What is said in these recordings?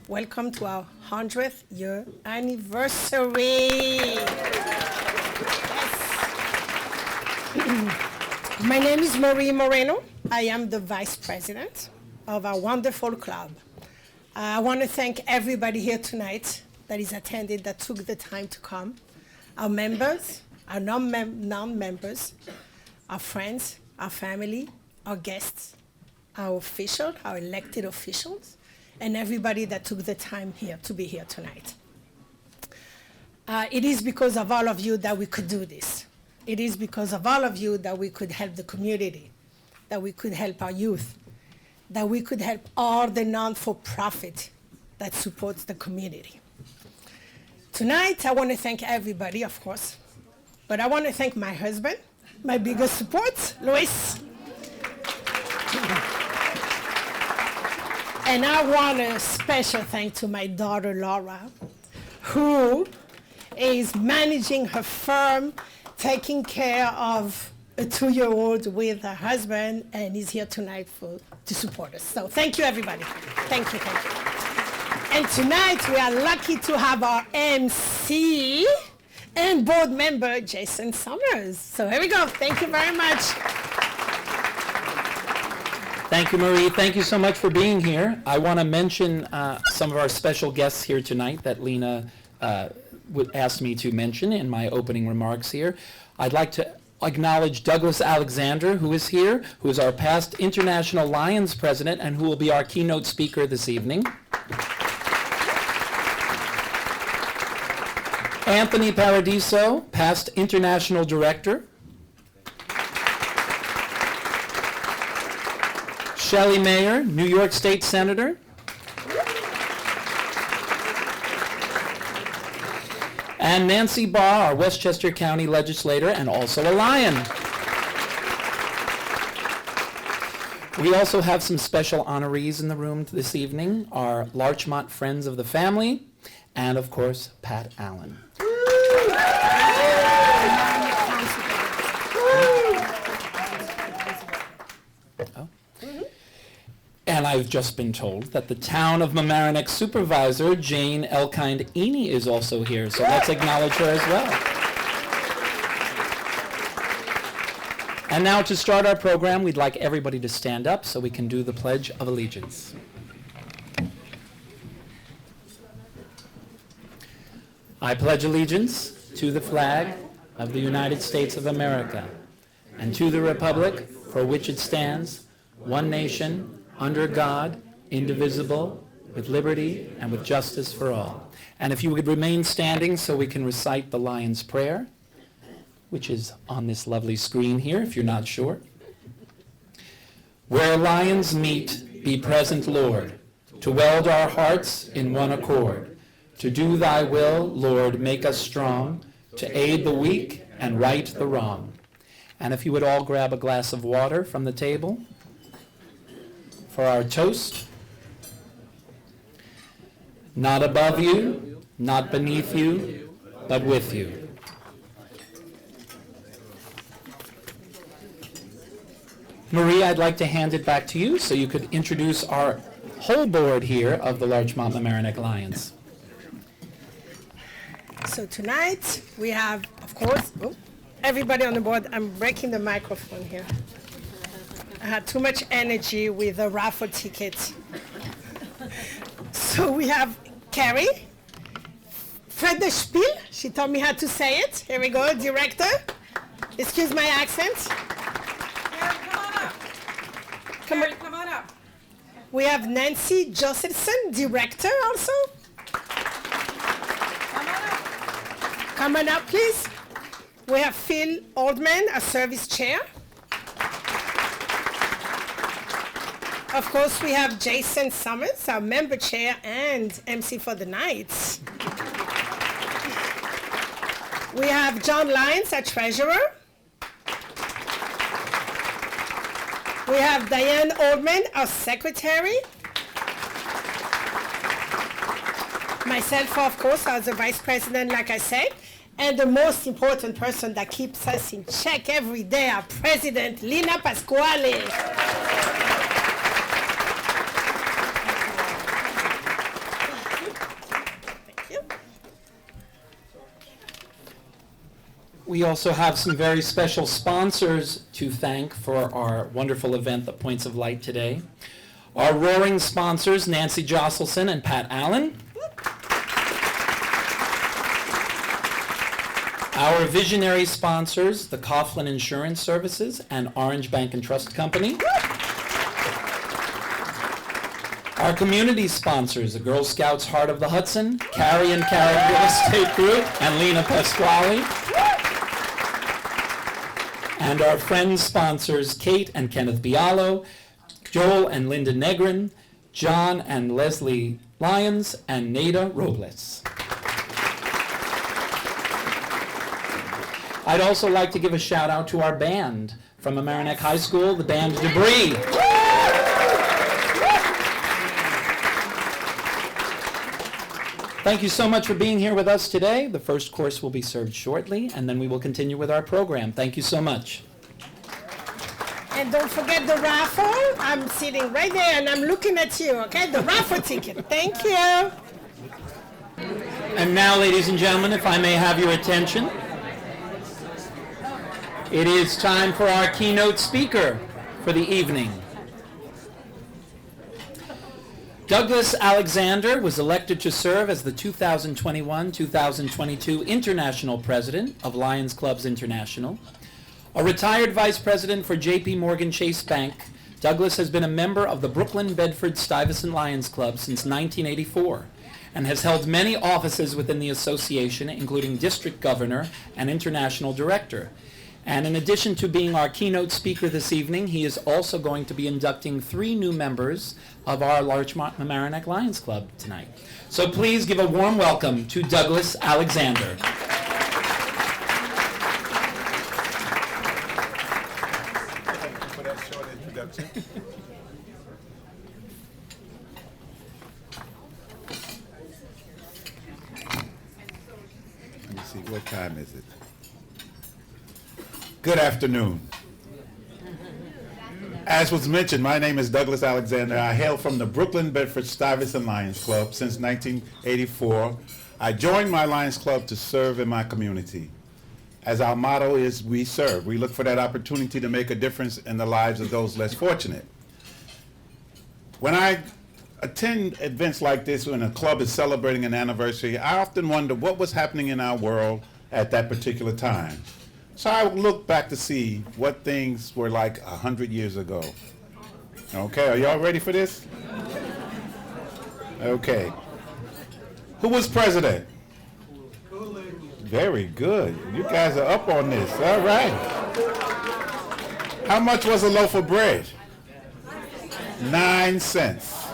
Welcome to our 100th year anniversary. My name is Marie Moreno. I am the vice president of our wonderful club. I want to thank everybody here tonight that is attended, that took the time to come. Our members, our non-members, our friends, our family, our guests, our officials, our elected officials, and everybody that took the time here to be here tonight. It is because of all of you that we could do this. It is because of all of you that we could help the community, that we could help our youth, that we could help all the non-for-profit that supports the community. Tonight, I want to thank everybody, of course, but I want to thank my husband, my biggest support, Luis. And I want a special thank to my daughter, Laura, who is managing her firm, taking care of a 2-year-old with her husband, and is here tonight to support us. So thank you, everybody. Thank you, thank you. And tonight, we are lucky to have our MC and board member, Jason Summers. So here we go. Thank you very much. Thank you, Marie. Thank you so much for being here. I want to mention some of our special guests here tonight that Lina asked me to mention in my opening remarks here. I'd like to acknowledge Douglas Alexander, who is here, who is our past International Lyons president and who will be our keynote speaker this evening. Anthony Paradiso, past international director. Shelley Mayer, New York State Senator. And Nancy Barr, our Westchester County legislator and also a Lyon. We also have some special honorees in the room this evening, our Larchmont Friends of the Family, and of course, Pat Allen. And I've just been told that the town of Mamaroneck supervisor, Jane Elkind-Eny, is also here, so let's acknowledge her as well. And now to start our program, we'd like everybody to stand up so we can do the Pledge of Allegiance. I pledge allegiance to the flag of the United States of America and to the republic for which it stands, one nation, under God, indivisible, with liberty and with justice for all. And if you would remain standing so we can recite the Lion's Prayer, which is on this lovely screen here, if you're not sure. Where lions meet, be present, Lord, to weld our hearts in one accord. To do thy will, Lord, make us strong, to aid the weak and right the wrong. And if you would all grab a glass of water from the table for our toast. Not above you, not beneath you, but with you. Marie, I'd like to hand it back to you so you could introduce our whole board here of the Larchmont and Mamaroneck Lyons. So tonight we have, of course, everybody on the board. I'm breaking the microphone here. I had too much energy with the raffle tickets. So we have Carrie, Fred the Spiel. She told me how to say it. Here we go, director. Excuse my accent. Carrie, come on up. We have Nancy Joselson, director also. Come on up, please. We have Phil Oldman, a service chair. Of course, we have Jason Summers, our member chair and MC for the night. We have John Lyons, our treasurer. We have Diane Oldman, our secretary. Myself, of course, as the vice president, like I said. And the most important person that keeps us in check every day, our president, Lina Pasquale. We also have some very special sponsors to thank for our wonderful event, The Points of Light, today. Our roaring sponsors, Nancy Joselson and Pat Allen. Our visionary sponsors, the Coughlin Insurance Services and Orange Bank and Trust Company. Our community sponsors, the Girl Scouts Heart of the Hudson, Carrie and Carrie Real Estate Group, and Lina Pasquale. And our friends sponsors, Kate and Kenneth Bialo, Joel and Linda Negrin, John and Leslie Lyons, and Neida Robles. I'd also like to give a shout out to our band from Mamaroneck High School, the band Debris. Thank you so much for being here with us today. The first course will be served shortly, and then we will continue with our program. Thank you so much. And don't forget the raffle. I'm sitting right there and I'm looking at you, okay? The raffle ticket. Thank you. And now, ladies and gentlemen, if I may have your attention, it is time for our keynote speaker for the evening. Douglas Alexander was elected to serve as the 2021-2022 International President of Lions Clubs International. A retired Vice President for J.P. Morgan Chase Bank, Douglas has been a member of the Brooklyn, Bedford, Stuyvesant Lions Club since 1984 and has held many offices within the association, including District Governor and International Director. And in addition to being our keynote speaker this evening, he is also going to be inducting 3 new members of our Larchmont and Mamaroneck Lions Club tonight. So please give a warm welcome to Douglas Alexander. For that short introduction. Let me see, what time is it? Good afternoon. As was mentioned, my name is Douglas Alexander. I hail from the Brooklyn, Bedford, Stuyvesant Lions Club since 1984. I joined my Lions Club to serve in my community. As our motto is, we serve. We look for that opportunity to make a difference in the lives of those less fortunate. When I attend events like this, when a club is celebrating an anniversary, I often wonder what was happening in our world at that particular time. So I look back to see what things were like 100 years ago. Okay, are y'all ready for this? Okay. Who was president? Coughlin. Very good. You guys are up on this. All right. How much was a loaf of bread? 9 cents.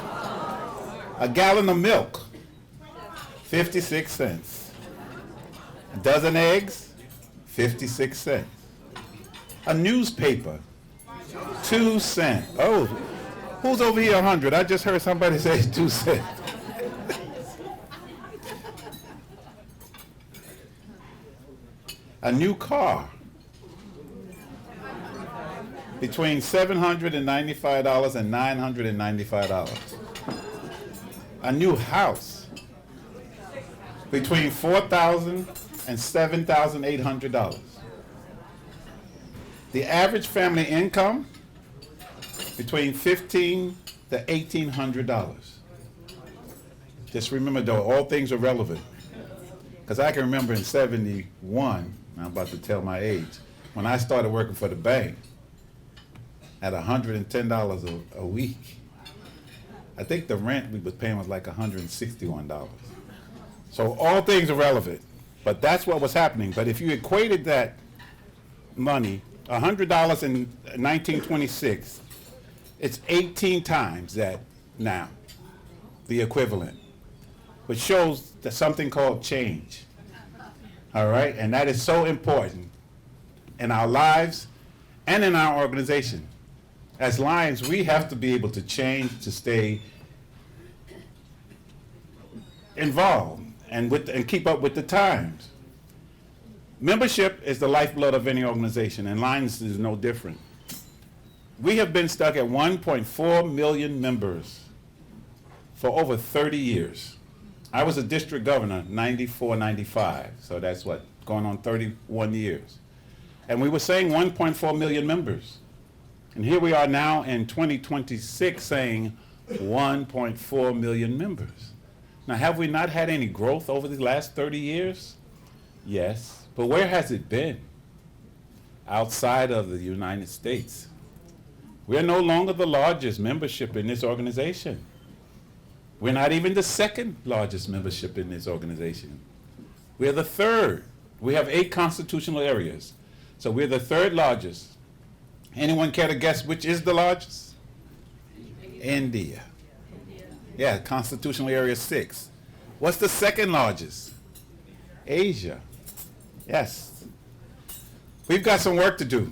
A gallon of milk? 56 cents. A dozen eggs? 56 cents. A newspaper, 2 cents. Oh, who's over here 100? I just heard somebody say 2 cents. A new car, between $795 and $995. A new house, between $4,000 and $7,800. The average family income between $1,500 to $1,800. Just remember though, all things are relevant. Because I can remember in '71, I'm about to tell my age, when I started working for the bank at $110 a week. I think the rent we was paying was like $161. So all things are relevant. But that's what was happening. But if you equated that money, $100 in 1926, it's 18 times that now, the equivalent, which shows that something called change. All right? And that is so important in our lives and in our organization. As Lions, we have to be able to change to stay involved and keep up with the times. Membership is the lifeblood of any organization, and Lions is no different. We have been stuck at 1.4 million members for over 30 years. I was a district governor, 94, 95, so that's what, going on 31 years. And we were saying 1.4 million members. And here we are now in 2026 saying 1.4 million members. Now, have we not had any growth over the last 30 years? Yes, but where has it been? Outside of the United States. We're no longer the largest membership in this organization. We're not even the second largest membership in this organization. We're the third. We have 8 constitutional areas. So we're the third largest. Anyone care to guess which is the largest? India. Yeah, constitutional area 6. What's the second largest? Asia. Yes. We've got some work to do.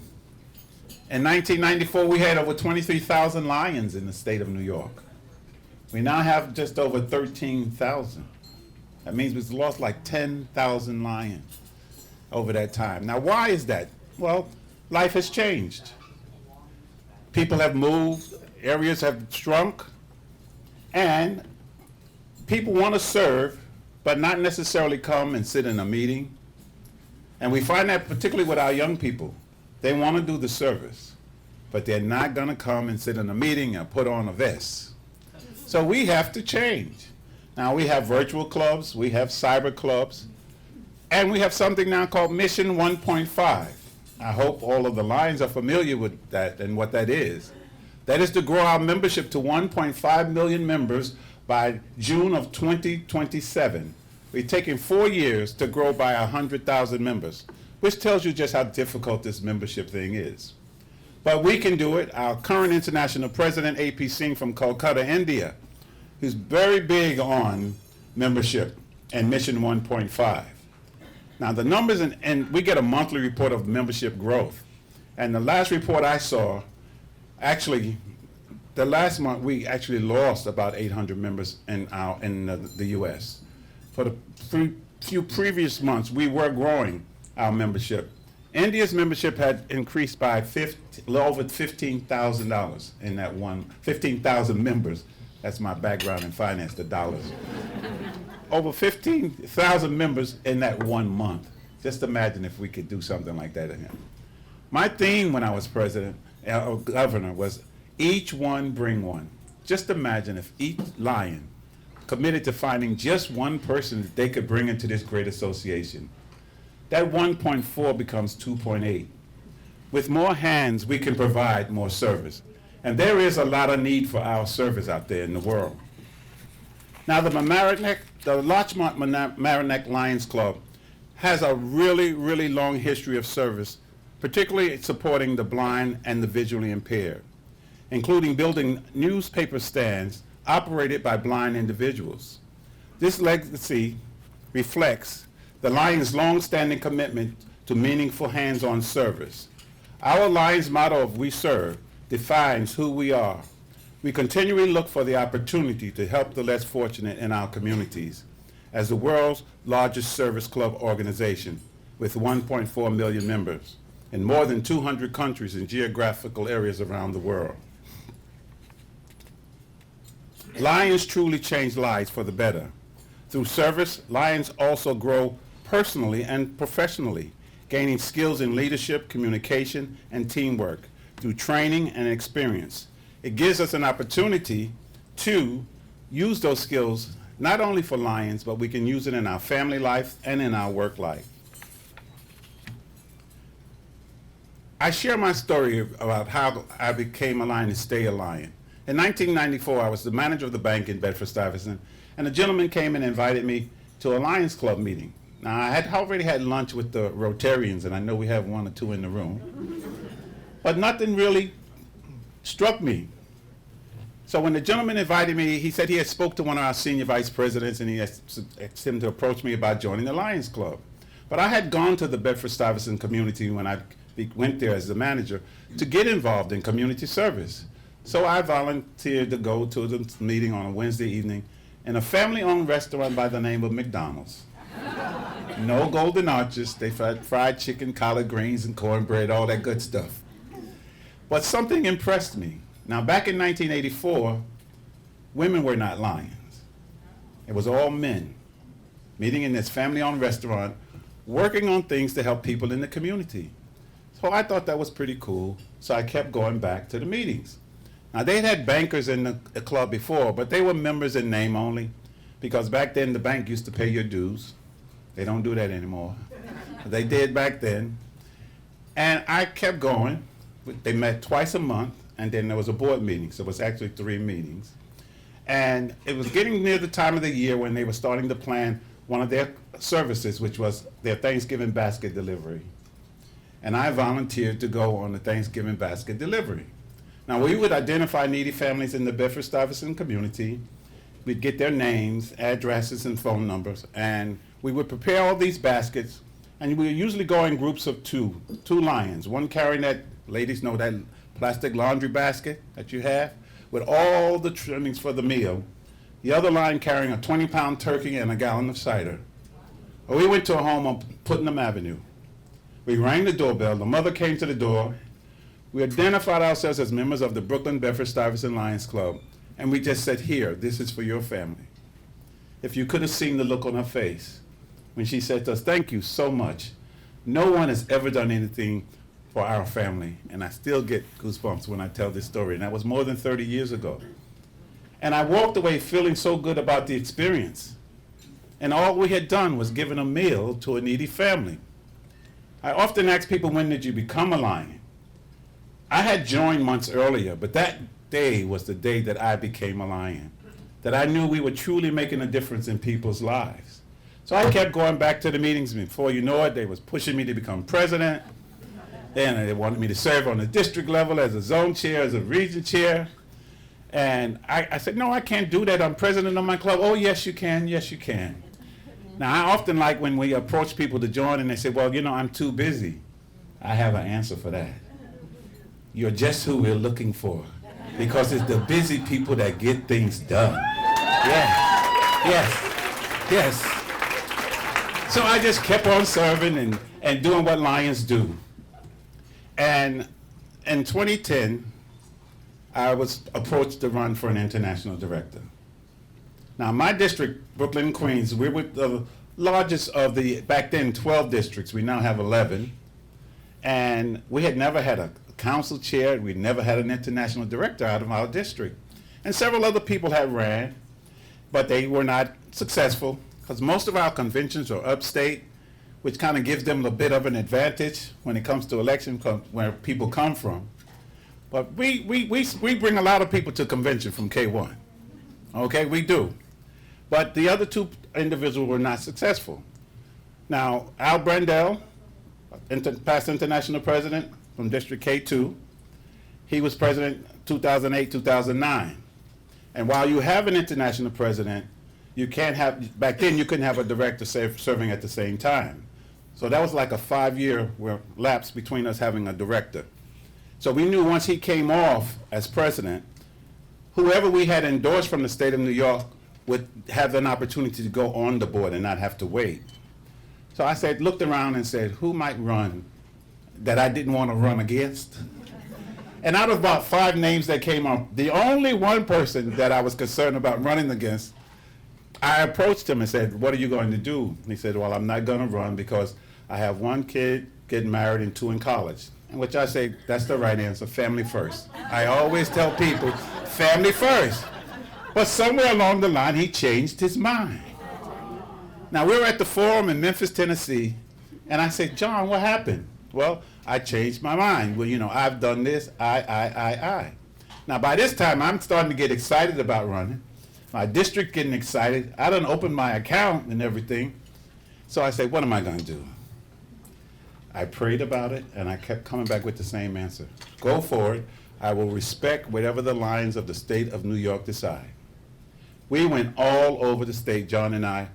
In 1994, we had over 23,000 Lyons in the state of New York. We now have just over 13,000. That means we've lost like 10,000 Lyons over that time. Now, why is that? Well, life has changed. People have moved, areas have shrunk, and people want to serve, but not necessarily come and sit in a meeting. And we find that particularly with our young people. They want to do the service, but they're not going to come and sit in a meeting and put on a vest. So we have to change. Now we have virtual clubs, we have cyber clubs, and we have something now called Mission 1.5. I hope all of the Lyons are familiar with that and what that is. That is to grow our membership to 1.5 million members by June of 2027. We're taking 4 years to grow by 100,000 members, which tells you just how difficult this membership thing is. But we can do it. Our current international president, A.P. Singh from Kolkata, India, who's very big on membership and Mission 1.5. Now the numbers, and we get a monthly report of membership growth. And the last report I saw, actually, the last month we actually lost about 800 members in the U.S. For the few previous months, we were growing our membership. India's membership had increased by over $15,000 in that 15,000 members. That's my background in finance, the dollars. Over 15,000 members in that 1 month. Just imagine if we could do something like that again. My theme when I was president, or governor, was each one bring one. Just imagine if each Lyon committed to finding just one person that they could bring into this great association. That 1.4 becomes 2.8. With more hands, we can provide more service. And there is a lot of need for our service out there in the world. Now, the Larchmont and Mamaroneck Lions Club has a really, really long history of service, particularly supporting the blind and the visually impaired, including building newspaper stands operated by blind individuals. This legacy reflects the Lions' long-standing commitment to meaningful hands-on service. Our Lions motto of "We Serve" defines who we are. We continually look for the opportunity to help the less fortunate in our communities as the world's largest service club organization with 1.4 million members in more than 200 countries and geographical areas around the world. Lions truly change lives for the better. Through service, Lions also grow personally and professionally, gaining skills in leadership, communication, and teamwork through training and experience. It gives us an opportunity to use those skills not only for Lions, but we can use it in our family life and in our work life. I share my story about how I became a Lion and stay a Lion. In 1994, I was the manager of the bank in Bedford-Stuyvesant, and a gentleman came and invited me to a Lions Club meeting. Now, I had already had lunch with the Rotarians, and I know we have 1 or 2 in the room, but nothing really struck me. So when the gentleman invited me, he said he had spoke to one of our senior vice presidents, and he asked him to approach me about joining the Lions Club. But I had gone to the Bedford-Stuyvesant community when I went there as the manager to get involved in community service. So I volunteered to go to the meeting on a Wednesday evening in a family-owned restaurant by the name of McDonald's. No golden arches, they fed fried chicken, collard greens, and cornbread, all that good stuff. But something impressed me. Now, back in 1984, women were not Lions. It was all men meeting in this family-owned restaurant working on things to help people in the community. So I thought that was pretty cool, so I kept going back to the meetings. Now, they'd had bankers in the club before, but they were members in name only, because back then the bank used to pay your dues. They don't do that anymore. They did back then. And I kept going. They met twice a month, and then there was a board meeting, so it was actually 3 meetings. And it was getting near the time of the year when they were starting to plan one of their services, which was their Thanksgiving basket delivery. And I volunteered to go on the Thanksgiving basket delivery. Now, we would identify needy families in the Bedford-Stuyvesant community. We'd get their names, addresses, and phone numbers, and we would prepare all these baskets, and we would usually go in groups of two Lyons, one carrying that, ladies know, that plastic laundry basket that you have with all the trimmings for the meal, the other Lion carrying a 20-pound turkey and a gallon of cider. Well, we went to a home on Putnam Avenue. We rang the doorbell. The mother came to the door. We identified ourselves as members of the Brooklyn Bedford-Stuyvesant Lions Club, and we just said, here, this is for your family. If you could have seen the look on her face when she said to us, thank you so much. No one has ever done anything for our family, and I still get goosebumps when I tell this story, and that was more than 30 years ago. And I walked away feeling so good about the experience. And all we had done was given a meal to a needy family. I often ask people, when did you become a Lion? I had joined months earlier, but that day was the day that I became a Lion, that I knew we were truly making a difference in people's lives. So I kept going back to the meetings. Before you know it, they was pushing me to become president. Then they wanted me to serve on the district level as a zone chair, as a region chair. And I said, no, I can't do that. I'm president of my club. Oh, yes, you can. Yes, you can. Now, I often like when we approach people to join and they say, well, you know, I'm too busy. I have an answer for that. You're just who we're looking for, because it's the busy people that get things done. Yes. So I just kept on serving and doing what Lions do. And in 2010, I was approached to run for an international director. Now, my district, Brooklyn and Queens, we were the largest of the, back then, 12 districts. We now have 11. And we had never had a council chair. We never had an international director out of our district. And several other people had ran, but they were not successful, because most of our conventions are upstate, which kind of gives them a bit of an advantage when it comes to election, where people come from. But we bring a lot of people to convention from K1. Okay, we do. But the other 2 individuals were not successful. Now, Al Brandell, past international president from District K2, he was president 2008, 2009. And while you have an international president, you can't have, back then you couldn't have a director serving at the same time. So that was like a 5-year lapse between us having a director. So we knew once he came off as president, whoever we had endorsed from the state of New York would have an opportunity to go on the board and not have to wait. So I looked around and said, who might run that I didn't want to run against? And out of about 5 names that came up, the only one person that I was concerned about running against, I approached him and said, what are you going to do? And he said, well, I'm not going to run because I have 1 kid getting married and 2 in college. In which I say, that's the right answer, family first. I always tell people, family first. But somewhere along the line, he changed his mind. Now, we were at the forum in Memphis, Tennessee, and I said, John, what happened? Well, I changed my mind. Well, you know, I've done this, I. Now, by this time, I'm starting to get excited about running. My district getting excited. I done opened my account and everything. So I said, what am I going to do? I prayed about it, and I kept coming back with the same answer. Go forward. I will respect whatever the Lions of the state of New York decide. We went all over the state, John and I,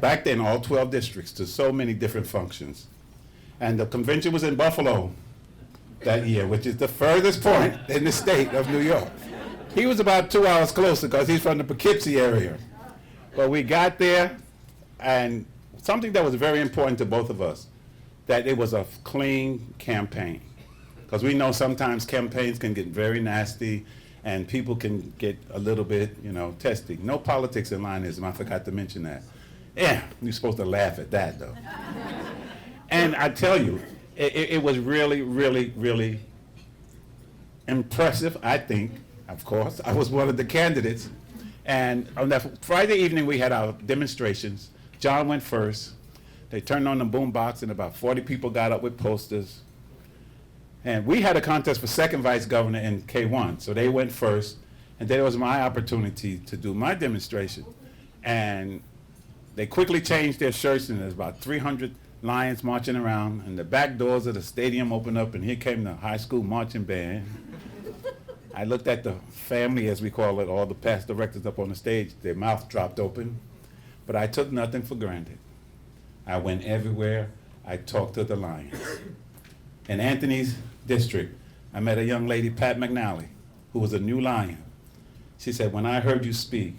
back then, all 12 districts, to so many different functions. And the convention was in Buffalo that year, which is the furthest point in the state of New York. He was about 2 hours closer because he's from the Poughkeepsie area. But we got there, and something that was very important to both of us, that it was a clean campaign. Because we know sometimes campaigns can get very nasty and people can get a little bit, testy. No politics in Lionism, I forgot to mention that. Yeah, you're supposed to laugh at that, though. And I tell you, it was really, really, really impressive, I think, of course. I was one of the candidates. And on that Friday evening, we had our demonstrations. John went first. They turned on the boombox, and about 40 people got up with posters. And we had a contest for second vice governor in K1, so they went first. And then it was my opportunity to do my demonstration. And they quickly changed their shirts, and there's about 300 Lyons marching around, and the back doors of the stadium opened up, and here came the high school marching band. I looked at the family, as we call it, all the past directors up on the stage. Their mouth dropped open, but I took nothing for granted. I went everywhere. I talked to the Lyons. In Anthony's district, I met a young lady, Pat McNally, who was a new Lyon. She said, when I heard you speak,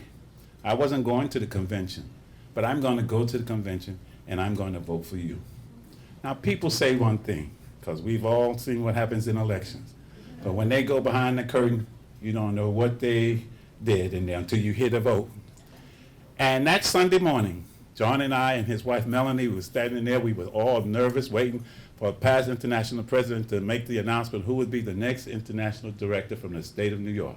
I wasn't going to the convention, but I'm going to go to the convention and I'm going to vote for you. Now, people say one thing, because we've all seen what happens in elections. But when they go behind the curtain, you don't know what they did in there until you hear the vote. And that Sunday morning, John and I and his wife Melanie were standing there. We were all nervous, waiting for a past international president to make the announcement who would be the next international director from the state of New York.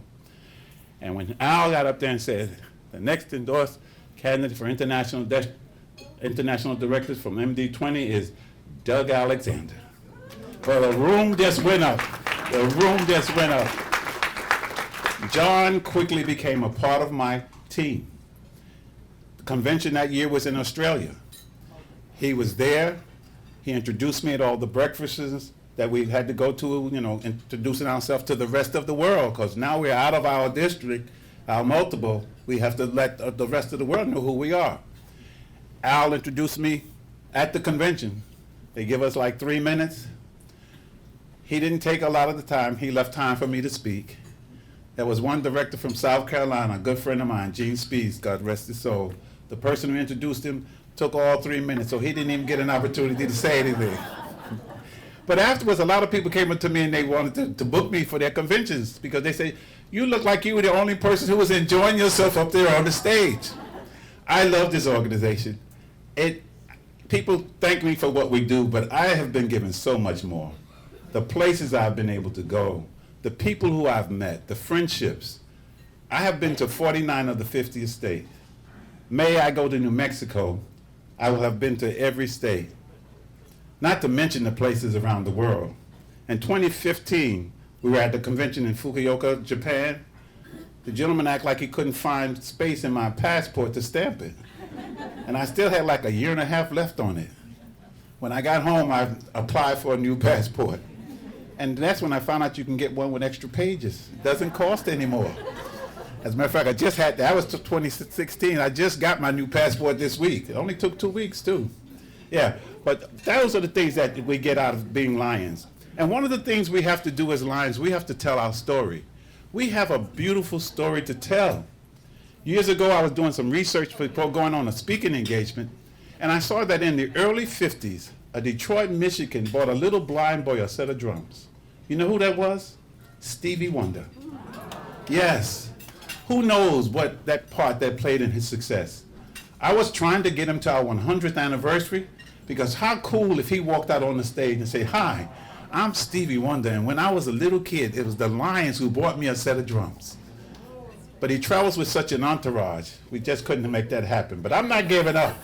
And when Al got up there and said, the next endorsed candidate for international directors from MD20 is Doug Alexander. Well, the room just went up. The room just went up. John quickly became a part of my team. The convention that year was in Australia. He was there. He introduced me at all the breakfasts that we had to go to, you know, introducing ourselves to the rest of the world, because now we're out of our district, our multiple. We have to let the rest of the world know who we are. Al introduced me at the convention. They give us like 3 minutes. He didn't take a lot of the time. He left time for me to speak. There was one director from South Carolina, a good friend of mine, Gene Spees, God rest his soul. The person who introduced him took all 3 minutes, so he didn't even get an opportunity to say anything. But afterwards, a lot of people came up to me and they wanted to book me for their conventions, because they say, you look like you were the only person who was enjoying yourself up there on the stage. I love this organization. People thank me for what we do, but I have been given so much more. The places I've been able to go, the people who I've met, the friendships. I have been to 49 of the 50 states. May I go to New Mexico, I will have been to every state. Not to mention the places around the world. In 2015, we were at the convention in Fukuoka, Japan. The gentleman acted like he couldn't find space in my passport to stamp it. And I still had like a year and a half left on it. When I got home, I applied for a new passport. And that's when I found out you can get one with extra pages. It doesn't cost anymore. As a matter of fact, I just had that. Was 2016. I just got my new passport this week. It only took 2 weeks, too. Yeah, but those are the things that we get out of being Lyons. And one of the things we have to do as Lyons, we have to tell our story. We have a beautiful story to tell. Years ago, I was doing some research before going on a speaking engagement, and I saw that in the early 50s, a Detroit, Michigan bought a little blind boy a set of drums. You know who that was? Stevie Wonder. Yes. Who knows what that part that played in his success? I was trying to get him to our 100th anniversary, because how cool if he walked out on the stage and said, hi, I'm Stevie Wonder, and when I was a little kid, it was the Lyons who bought me a set of drums. But he travels with such an entourage. We just couldn't make that happen. But I'm not giving up.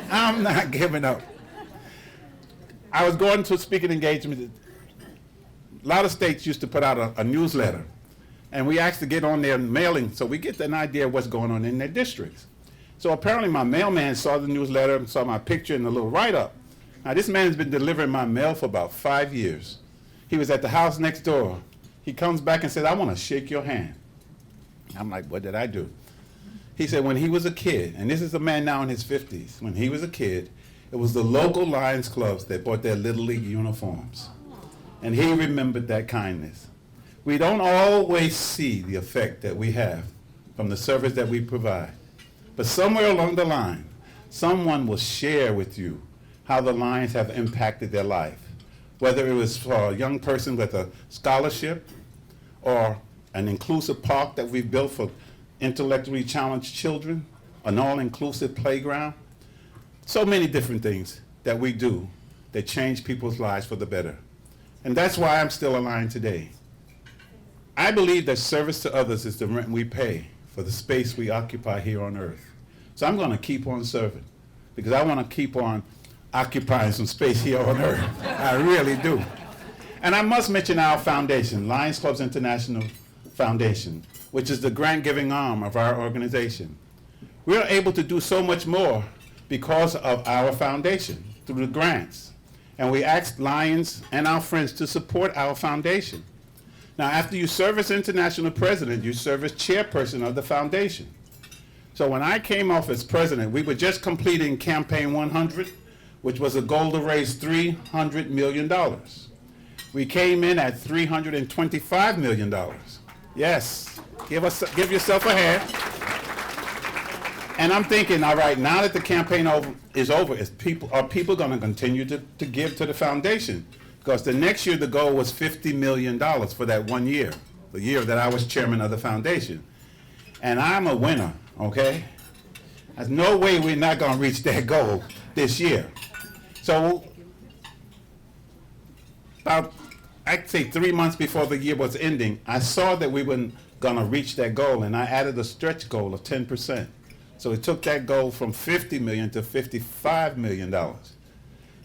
I'm not giving up. I was going to a speaking engagement. A lot of states used to put out a newsletter. And we asked to get on their mailing so we get an idea of what's going on in their districts. So apparently my mailman saw the newsletter and saw my picture in the little write-up. Now this man has been delivering my mail for about 5 years. He was at the house next door. He comes back and says, I want to shake your hand. I'm like, what did I do? He said when he was a kid, and this is a man now in his 50s, when he was a kid, it was the local Lions clubs that bought their Little League uniforms. And he remembered that kindness. We don't always see the effect that we have from the service that we provide. But somewhere along the line, someone will share with you how the Lions have impacted their life. Whether it was for a young person with a scholarship or an inclusive park that we've built for intellectually challenged children, an all-inclusive playground. so many different things that we do that change people's lives for the better. And that's why I'm still a Lion today. I believe that service to others is the rent we pay for the space we occupy here on earth. So I'm going to keep on serving because I want to keep on occupying some space here on earth. I really do. And I must mention our foundation, Lions Clubs International Foundation, which is the grant-giving arm of our organization. We are able to do so much more because of our foundation, through the grants. And we asked Lyons and our friends to support our foundation. Now, after you serve as international president, you serve as chairperson of the foundation. So when I came off as president, we were just completing Campaign 100, which was a goal to raise $300 million. We came in at $325 million. Yes, give yourself a hand. And I'm thinking, all right, now that the campaign is over, are people going to continue to give to the foundation? Because the next year, the goal was $50 million for that 1 year, the year that I was chairman of the foundation. And I'm a winner, okay? There's no way we're not going to reach that goal this year. So about, I'd say 3 months before the year was ending, I saw that we weren't going to reach that goal, and I added a stretch goal of 10%. So it took that goal from $50 million to $55 million.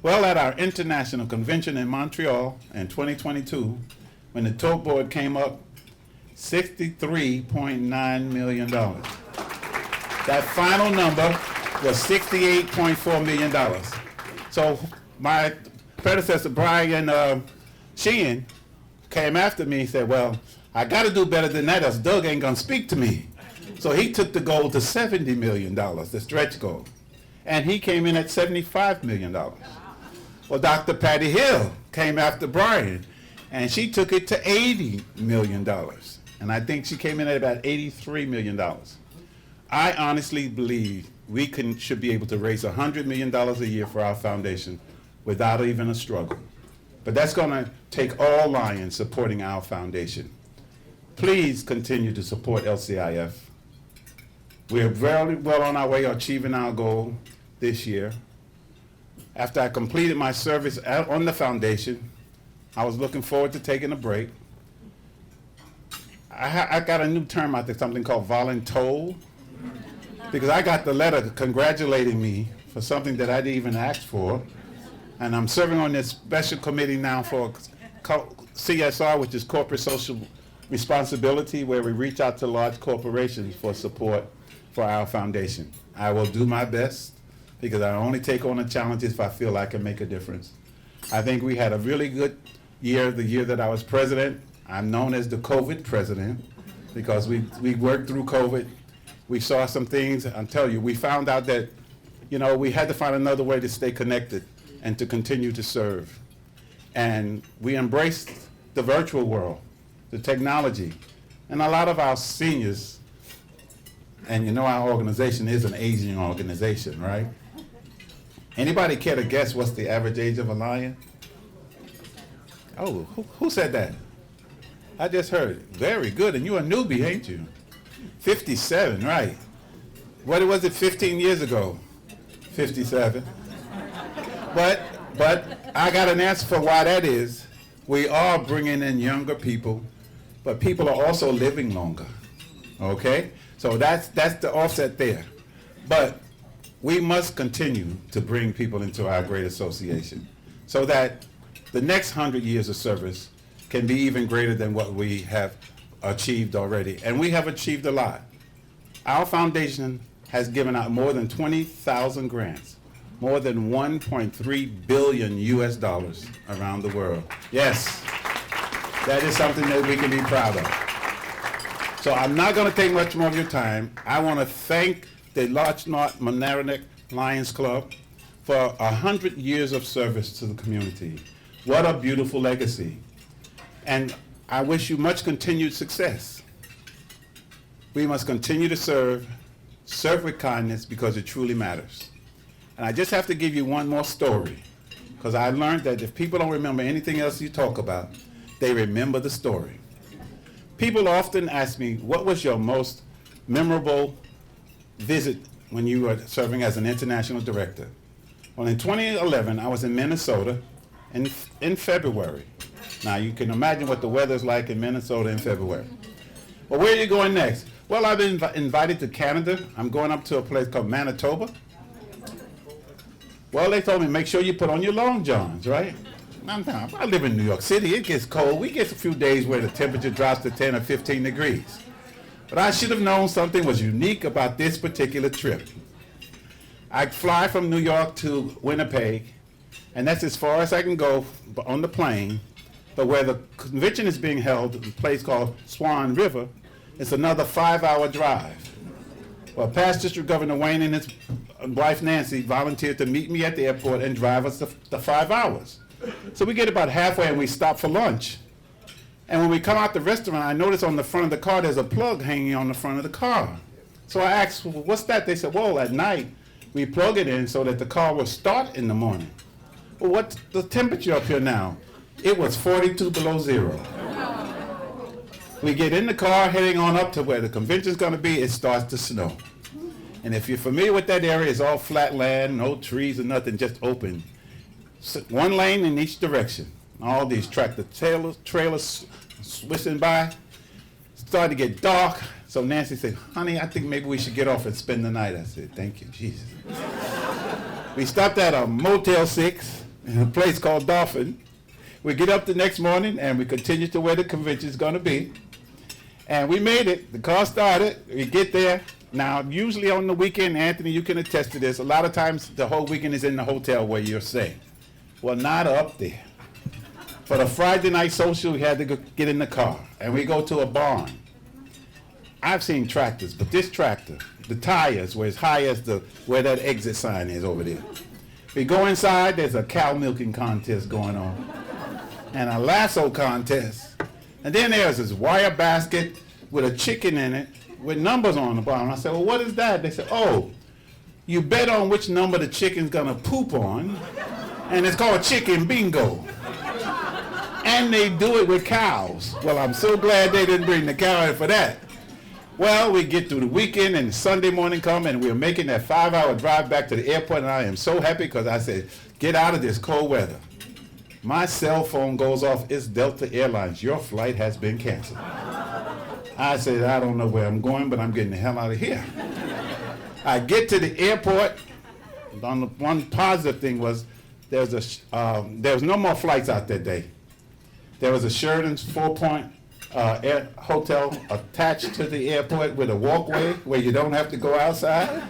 Well, at our international convention in Montreal in 2022, when the tote board came up, $63.9 million. That final number was $68.4 million. So my predecessor, Brian Sheehan, came after me and said, well, I got to do better than that, else Doug ain't going to speak to me. So he took the goal to $70 million, the stretch goal. And he came in at $75 million. Well, Dr. Patty Hill came after Brian, and she took it to $80 million. And I think she came in at about $83 million. I honestly believe we should be able to raise $100 million a year for our foundation without even a struggle. But that's going to take all Lions supporting our foundation. Please continue to support LCIF. We're very well on our way to achieving our goal this year. After I completed my service on the foundation, I was looking forward to taking a break. I got a new term out there, something called voluntold, because I got the letter congratulating me for something that I didn't even ask for. And I'm serving on this special committee now for CSR, which is Corporate Social Responsibility, where we reach out to large corporations for support for our foundation. I will do my best because I only take on the challenges if I feel I can make a difference. I think we had a really good year, the year that I was president. I'm known as the COVID president because we worked through COVID. We saw some things. I'll tell you, we found out that, we had to find another way to stay connected and to continue to serve. And we embraced the virtual world, the technology. And a lot of our seniors, and our organization is an aging organization, right? Anybody care to guess what's the average age of a Lion? Oh, who said that? I just heard it. Very good, and you're a newbie, ain't you? 57, right. What was it 15 years ago? 57. But I got an answer for why that is. We are bringing in younger people, but people are also living longer, okay? So that's the offset there. But we must continue to bring people into our great association so that the next 100 years of service can be even greater than what we have achieved already. And we have achieved a lot. Our foundation has given out more than 20,000 grants, more than 1.3 billion US dollars around the world. Yes, that is something that we can be proud of. So I'm not going to take much more of your time. I want to thank the Larchmont and Mamaroneck Lions Club for 100 years of service to the community. What a beautiful legacy. And I wish you much continued success. We must continue to serve with kindness because it truly matters. And I just have to give you one more story, because I learned that if people don't remember anything else you talk about, they remember the story. People often ask me, what was your most memorable visit when you were serving as an international director? Well, in 2011, I was in Minnesota in February. Now, you can imagine what the weather's like in Minnesota in February. Well, where are you going next? Well, I've been invited to Canada. I'm going up to a place called Manitoba. Well, they told me, make sure you put on your long johns, right? I live in New York City. It gets cold. We get a few days where the temperature drops to 10 or 15 degrees. But I should have known something was unique about this particular trip. I fly from New York to Winnipeg, and that's as far as I can go on the plane. But where the convention is being held, a place called Swan River, it's another 5-hour drive. Well, past District Governor Wayne and his wife Nancy volunteered to meet me at the airport and drive us the 5 hours. So we get about halfway and we stop for lunch. And when we come out the restaurant, I notice on the front of the car there's a plug hanging on the front of the car. So I asked, well, what's that? They said, well, at night we plug it in so that the car will start in the morning. Well, what's the temperature up here now? It was 42 below zero. We get in the car heading on up to where the convention's going to be. It starts to snow. And if you're familiar with that area, it's all flat land, no trees or nothing, just open. So one lane in each direction. All these tractor trailers swishing by. Started to get dark. So Nancy said, honey, I think maybe we should get off and spend the night. I said, thank you, Jesus. We stopped at a Motel 6 in a place called Dolphin. We get up the next morning and we continue to where the convention's going to be. And we made it. The car started. We get there. Now, usually on the weekend, Anthony, you can attest to this, a lot of times the whole weekend is in the hotel where you're staying. Well, not up there. For the Friday night social, we had to get in the car, and we go to a barn. I've seen tractors, but this tractor, the tires were as high as where that exit sign is over there. We go inside, there's a cow milking contest going on, and a lasso contest. And then there's this wire basket with a chicken in it with numbers on the bottom. I said, well, what is that? They said, oh, you bet on which number the chicken's gonna poop on, and it's called chicken bingo. And they do it with cows. Well, I'm so glad they didn't bring the cow in for that. Well, we get through the weekend and Sunday morning come and we're making that 5-hour drive back to the airport, and I am so happy because I said, get out of this cold weather. My cell phone goes off, it's Delta Airlines, your flight has been canceled. I said, I don't know where I'm going, but I'm getting the hell out of here. I get to the airport. One positive thing was there was no more flights out that day. There was a Sheridan's 4-point hotel attached to the airport with a walkway where you don't have to go outside.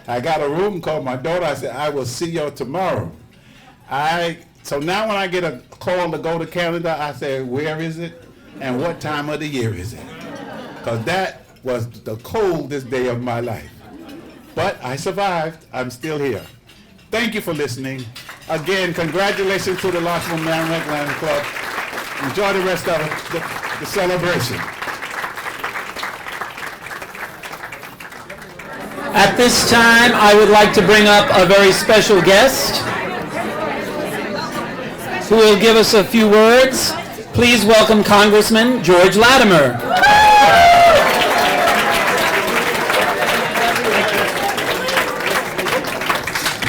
I got a room, called my daughter. I said, I will see you tomorrow. So now when I get a call to go to Canada, I say, where is it and what time of the year is it? Because that was the coldest day of my life. But I survived. I'm still here. Thank you for listening. Again, congratulations to the Larchmont and Mamaroneck Land Club. Enjoy the rest of the celebration. At this time, I would like to bring up a very special guest who will give us a few words. Please welcome Congressman George Latimer.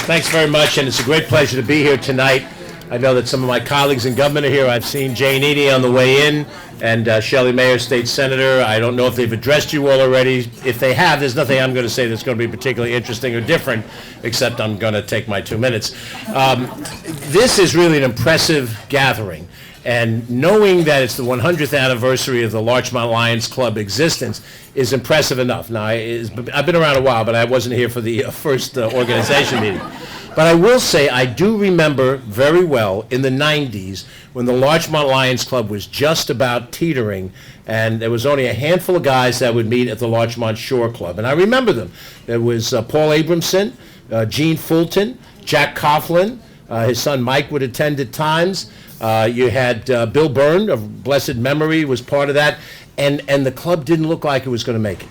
Thanks very much, and it's a great pleasure to be here tonight. I know that some of my colleagues in government are here. I've seen Jane Eady on the way in, and Shelley Mayer, State Senator. I don't know if they've addressed you all already. If they have, there's nothing I'm going to say that's going to be particularly interesting or different, except I'm going to take my 2 minutes. This is really an impressive gathering, and knowing that it's the 100th anniversary of the Larchmont Lions Club existence is impressive enough. Now, I've been around a while, but I wasn't here for the first organization meeting. But I will say I do remember very well in the 90s when the Larchmont Lions Club was just about teetering, and there was only a handful of guys that would meet at the Larchmont Shore Club. And I remember them. There was Paul Abramson, Gene Fulton, Jack Coughlin, his son Mike would attend at times. You had Bill Byrne of blessed memory was part of that, and the club didn't look like it was going to make it.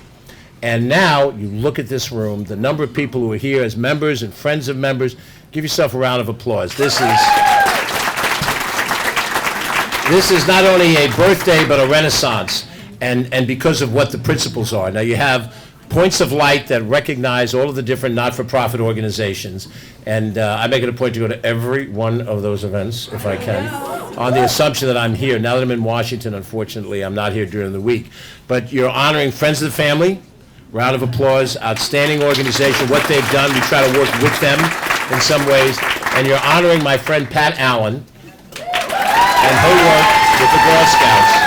And now you look at this room, the number of people who are here as members and friends of members. Give yourself a round of applause. This is not only a birthday but a renaissance, and because of what the principles are. Now you have points of light that recognize all of the different not-for-profit organizations. And I make it a point to go to every one of those events, if I can, on the assumption that I'm here. Now that I'm in Washington, unfortunately, I'm not here during the week. But you're honoring Friends of the Family. Round of applause. Outstanding organization, what they've done. We try to work with them in some ways. And you're honoring my friend Pat Allen and her work with the Girl Scouts.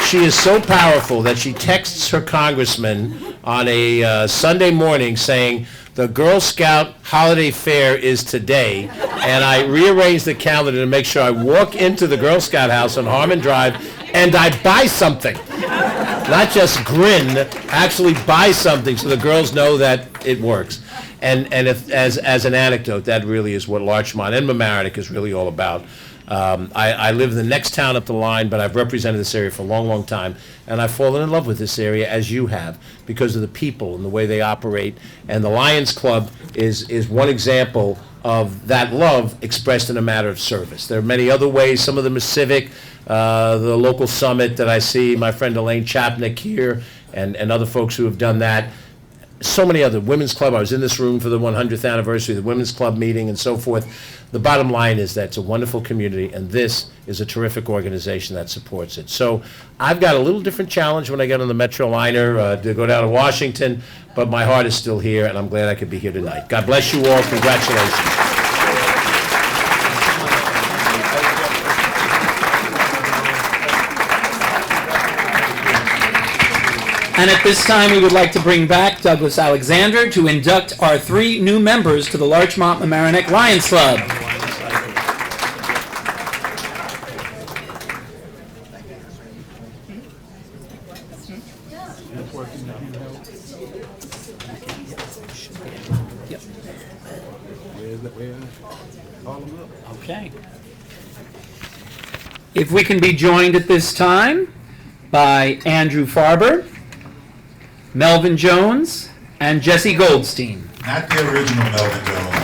She is so powerful that she texts her congressman on a Sunday morning saying, the Girl Scout holiday fair is today, and I rearrange the calendar to make sure I walk into the Girl Scout house on Harmon Drive and I buy something. Not just grin, actually buy something so the girls know that it works. And if, as an anecdote, that really is what Larchmont and Mamaroneck is really all about. I live in the next town up the line, but I've represented this area for a long, long time, and I've fallen in love with this area, as you have, because of the people and the way they operate. And the Lyons Club is one example of that love expressed in a matter of service. There are many other ways. Some of them are civic. The local summit that I see, my friend Elaine Chapnick here, and other folks who have done that. So many other Women's Club. I was in this room for the 100th anniversary of the Women's Club meeting and so forth. The bottom line is that it's a wonderful community, and this is a terrific organization that supports it. So I've got a little different challenge when I get on the Metro liner to go down to Washington, but my heart is still here, and I'm glad I could be here tonight. God bless you all. Congratulations. And at this time, we would like to bring back Douglas Alexander to induct our 3 new members to the Larchmont and Mamaroneck Lions Club. Okay. If we can be joined at this time by Andrew Farber, Melvin Jones, and Jesse Goldstein. Not the original Melvin Jones.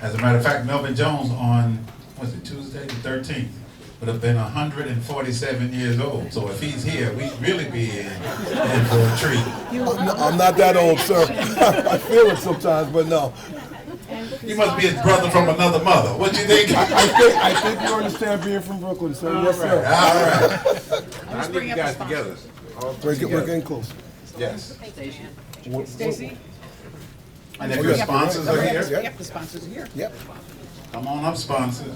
As a matter of fact, Melvin Jones on, was it Tuesday the 13th, would have been 147 years old. So if he's here, we'd really be in for a treat. I'm not that old, sir. I feel it sometimes, but no. You must be his brother from another mother. What do you think? I think you understand being from Brooklyn, sir. Yes, sir. All right. I need you guys together. We're getting close. Yes. Stacy? And if your sponsors are here, Yep, the sponsors are here. Yep. come on up, sponsors.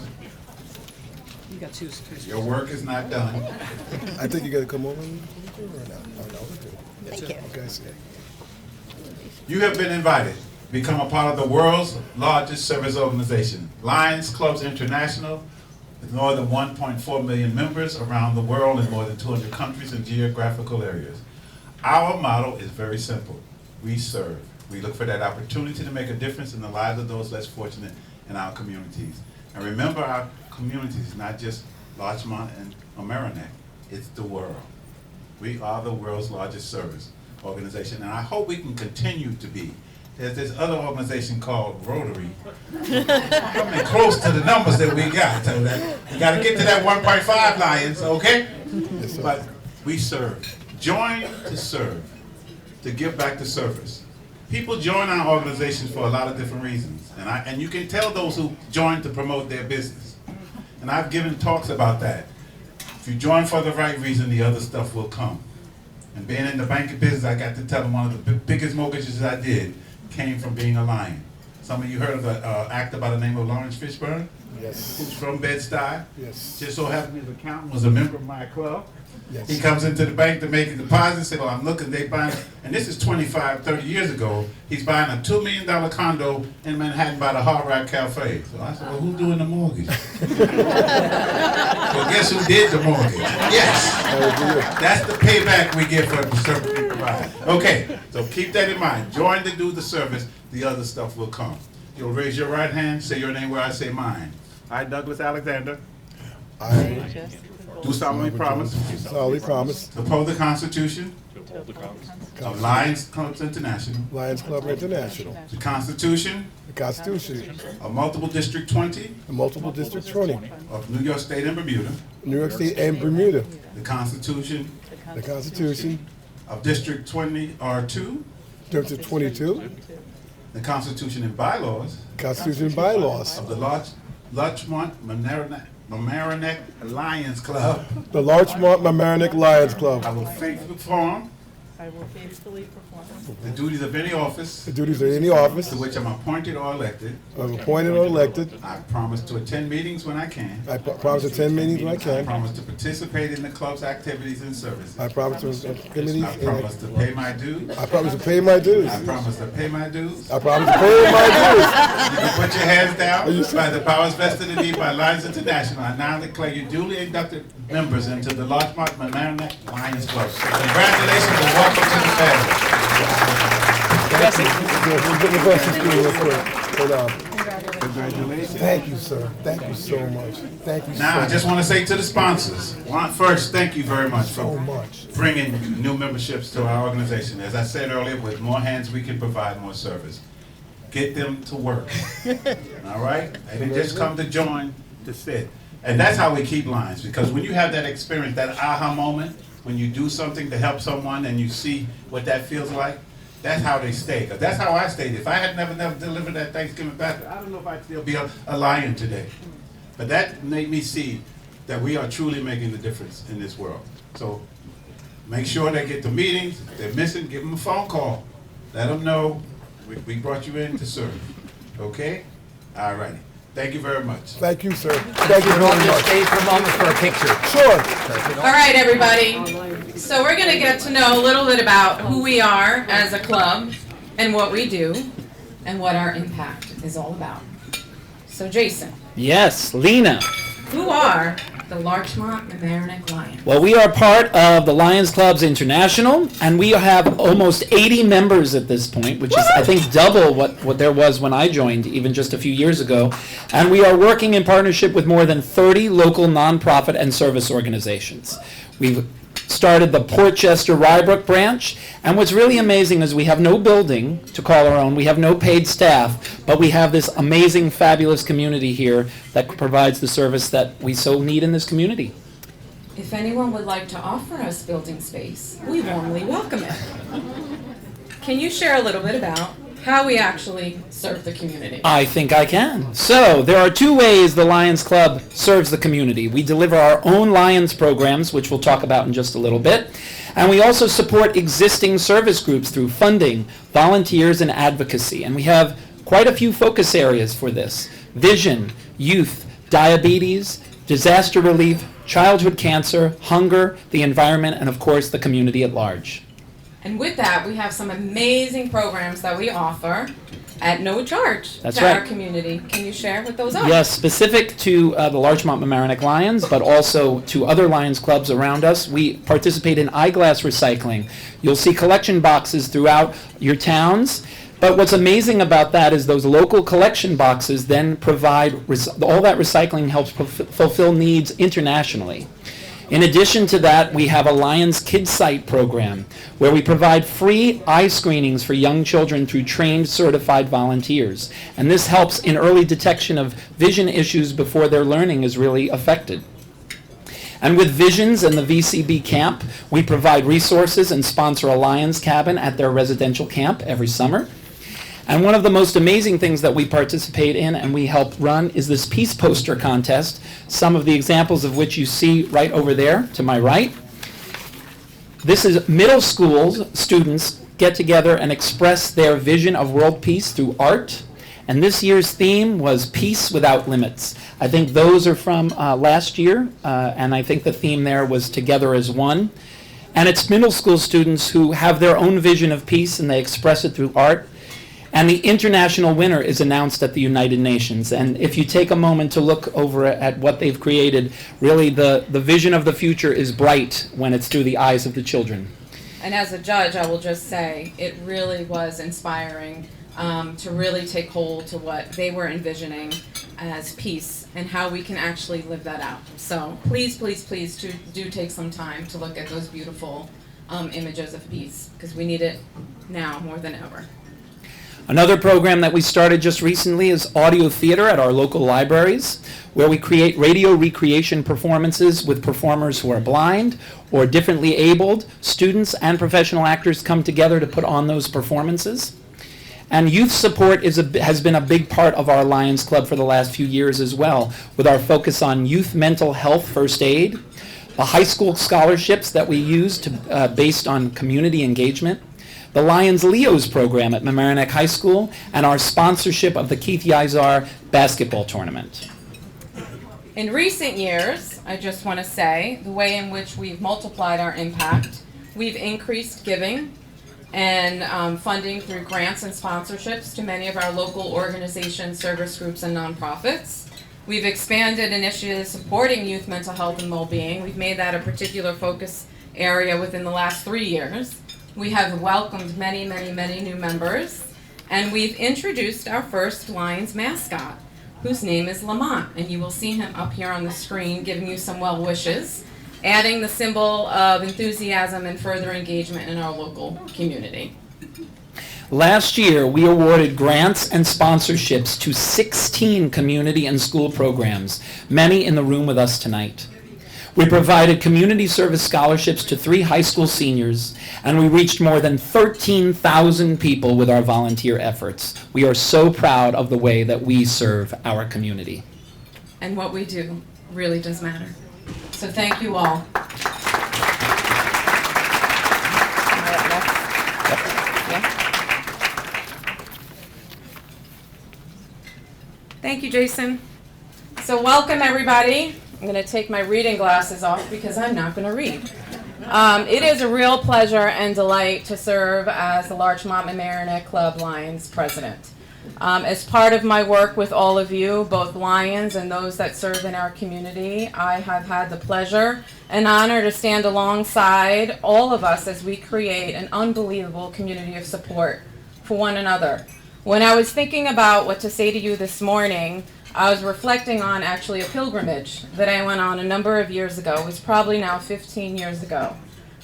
You got two. Your work is not done. I think you got to come over. Or not? Oh, no. Thank you. Okay, I see. You have been invited to become a part of the world's largest service organization, Lions Clubs International, with more than 1.4 million members around the world in more than 200 countries and geographical areas. Our motto is very simple. We serve. We look for that opportunity to make a difference in the lives of those less fortunate in our communities. And remember, our community is not just Larchmont and Mamaroneck, it's the world. We are the world's largest service organization, and I hope we can continue to be. There's this other organization called Rotary, coming close to the numbers that we got. So that we got to get to that 1.5 Lions, okay? Yes, sir. But we serve. Join to serve, to give back to service. People join our organizations for a lot of different reasons, and you can tell those who join to promote their business. And I've given talks about that. If you join for the right reason, the other stuff will come. And being in the banking business, I got to tell them one of the biggest mortgages I did came from being a Lion. Some of you heard of an actor by the name of Lawrence Fishburne? Yes. Who's from Bed-Stuy? Yes. Just so happened his accountant was a member of my club. Yes. He comes into the bank to make a deposit, say, well, I'm looking, they buying, and this is 25, 30 years ago, he's buying a $2 million condo in Manhattan by the Hard Rock Cafe. So I said, well, who's doing the mortgage? Well, guess who did the mortgage? Yes. That's the payback we get for the service we provide. Okay, so keep that in mind. Join to do the service, the other stuff will come. You'll raise your right hand, say your name where I say mine. I, Douglas Alexander, I, do solemnly promise solemnly promise to uphold the Constitution of Lions Clubs International, Lions Club International, the Constitution the Constitution of Multiple District 20 of Multiple District 20, of New York State and Bermuda, New York State and Bermuda, the Constitution the Constitution of District 20 R2, District 22, the Constitution and bylaws Constitution and bylaws, of the Larchmont Mamaroneck Lions Club. the Larchmont and Mamaroneck Lions Club. I will faithfully perform the duties of any office The duties of any office to which I'm appointed or elected. I'm appointed or elected. I promise to attend meetings when I can. I promise to attend meetings when I I can. promise to participate in the club's activities and services. I promise to committees. I promise to pay my dues. I promise to pay my dues. I promise to pay my dues. I promise to pay my dues. You can put your hands down by the powers vested in me by Lions International. I now declare you duly inducted members into the Larchmont and Mamaroneck Lions Club. Congratulations and welcome to the family. Hold on. Congratulations. Thank you, sir. Thank you so much. Thank you Now, I so just want to say to the sponsors, first, thank you very much for much. bringing new memberships to our organization. As I said earlier, with more hands, we can provide more service. Get them to work, all right? They didn't just come to join, to sit. And that's how we keep Lions, because when you have that experience, that aha moment, when you do something to help someone and you see what that feels like, that's how they stay. Because that's how I stayed. If I had never delivered that Thanksgiving basket, I don't know if I'd still be a Lion today. But that made me see that we are truly making the difference in this world. So make sure they get to meetings. If they're missing, give them a phone call. Let them know we brought you in to serve. Okay? All righty. Thank you very much. Thank you, sir. Thank you very much. Stay for a moment for a picture. Sure. All right, everybody. So we're going to get to know a little bit about who we are as a club and what we do and what our impact is all about. So Jason, Yes, Lina. who are the Larchmont and Mamaroneck Lions? Well, we are part of the Lions Clubs International, and we have almost 80 members at this point, which is, I think, double what there was when I joined, even just a few years ago. And we are working in partnership with more than 30 local nonprofit and service organizations. We've started the Portchester Rybrook branch, and what's really amazing is we have no building to call our own, we have no paid staff, but we have this amazing, fabulous community here that provides the service that we so need in this community. If anyone would like to offer us building space, we warmly welcome it. Can you share a little bit about how we actually serve the community? I think I can. So, there are two ways the Lions Club serves the community. We deliver our own Lions programs, which we'll talk about in just a little bit, and we also support existing service groups through funding, volunteers, and advocacy. And we have quite a few focus areas for this: vision, youth, diabetes, disaster relief, childhood cancer, hunger, the environment, and of course the community at large. And with that, we have some amazing programs that we offer at no charge That's to right. our community. Can you share what those are? Yes, specific to the Larchmont and Mamaroneck Lions, but also to other Lions clubs around us. We participate in eyeglass recycling. You'll see collection boxes throughout your towns, but what's amazing about that is those local collection boxes then provide, all that recycling helps fulfill needs internationally. In addition to that, we have a Lions Kids Site program where we provide free eye screenings for young children through trained certified volunteers. And this helps in early detection of vision issues before their learning is really affected. And with Visions and the VCB camp, we provide resources and sponsor a Lions cabin at their residential camp every summer. And one of the most amazing things that we participate in and we help run is this peace poster contest, some of the examples of which you see right over there to my right. This is middle school students get together and express their vision of world peace through art. And this year's theme was Peace Without Limits. I think those are from last year, and I think the theme there was Together as One. And it's middle school students who have their own vision of peace and they express it through art. And the international winner is announced at the United Nations. And if you take a moment to look over at what they've created, really the vision of the future is bright when it's through the eyes of the children. And as a judge, I will just say it really was inspiring to really take hold to what they were envisioning as peace and how we can actually live that out. So please, please, please do take some time to look at those beautiful images of peace, because we need it now more than ever. Another program that we started just recently is audio theater at our local libraries, where we create radio recreation performances with performers who are blind or differently abled. Students and professional actors come together to put on those performances. And youth support has been a big part of our Lyons Club for the last few years as well, with our focus on youth mental health first aid, the high school scholarships that we use based on community engagement, the Lyons Leos program at Mamaroneck High School, and our sponsorship of the Keith Yizar basketball tournament. In recent years, I just want to say, the way in which we've multiplied our impact, we've increased giving and funding through grants and sponsorships to many of our local organizations, service groups, and nonprofits. We've expanded initiatives supporting youth mental health and well-being. We've made that a particular focus area within the last 3 years. We have welcomed many, many, many new members, and we've introduced our first Lyons mascot, whose name is Lamont, and you will see him up here on the screen giving you some well wishes, adding the symbol of enthusiasm and further engagement in our local community. Last year, we awarded grants and sponsorships to 16 community and school programs, many in the room with us tonight. We provided community service scholarships to 3 high school seniors, and we reached more than 13,000 people with our volunteer efforts. We are so proud of the way that we serve our community. And what we do really does matter. So thank you all. Thank you, Jason. So welcome, everybody. I'm going to take my reading glasses off because I'm not going to read. It is a real pleasure and delight to serve as the Larchmont and Mamaroneck Club Lyons president. As part of my work with all of you, both Lyons and those that serve in our community, I have had the pleasure and honor to stand alongside all of us as we create an unbelievable community of support for one another. When I was thinking about what to say to you this morning, I was reflecting on actually a pilgrimage that I went on a number of years ago. It was probably now 15 years ago.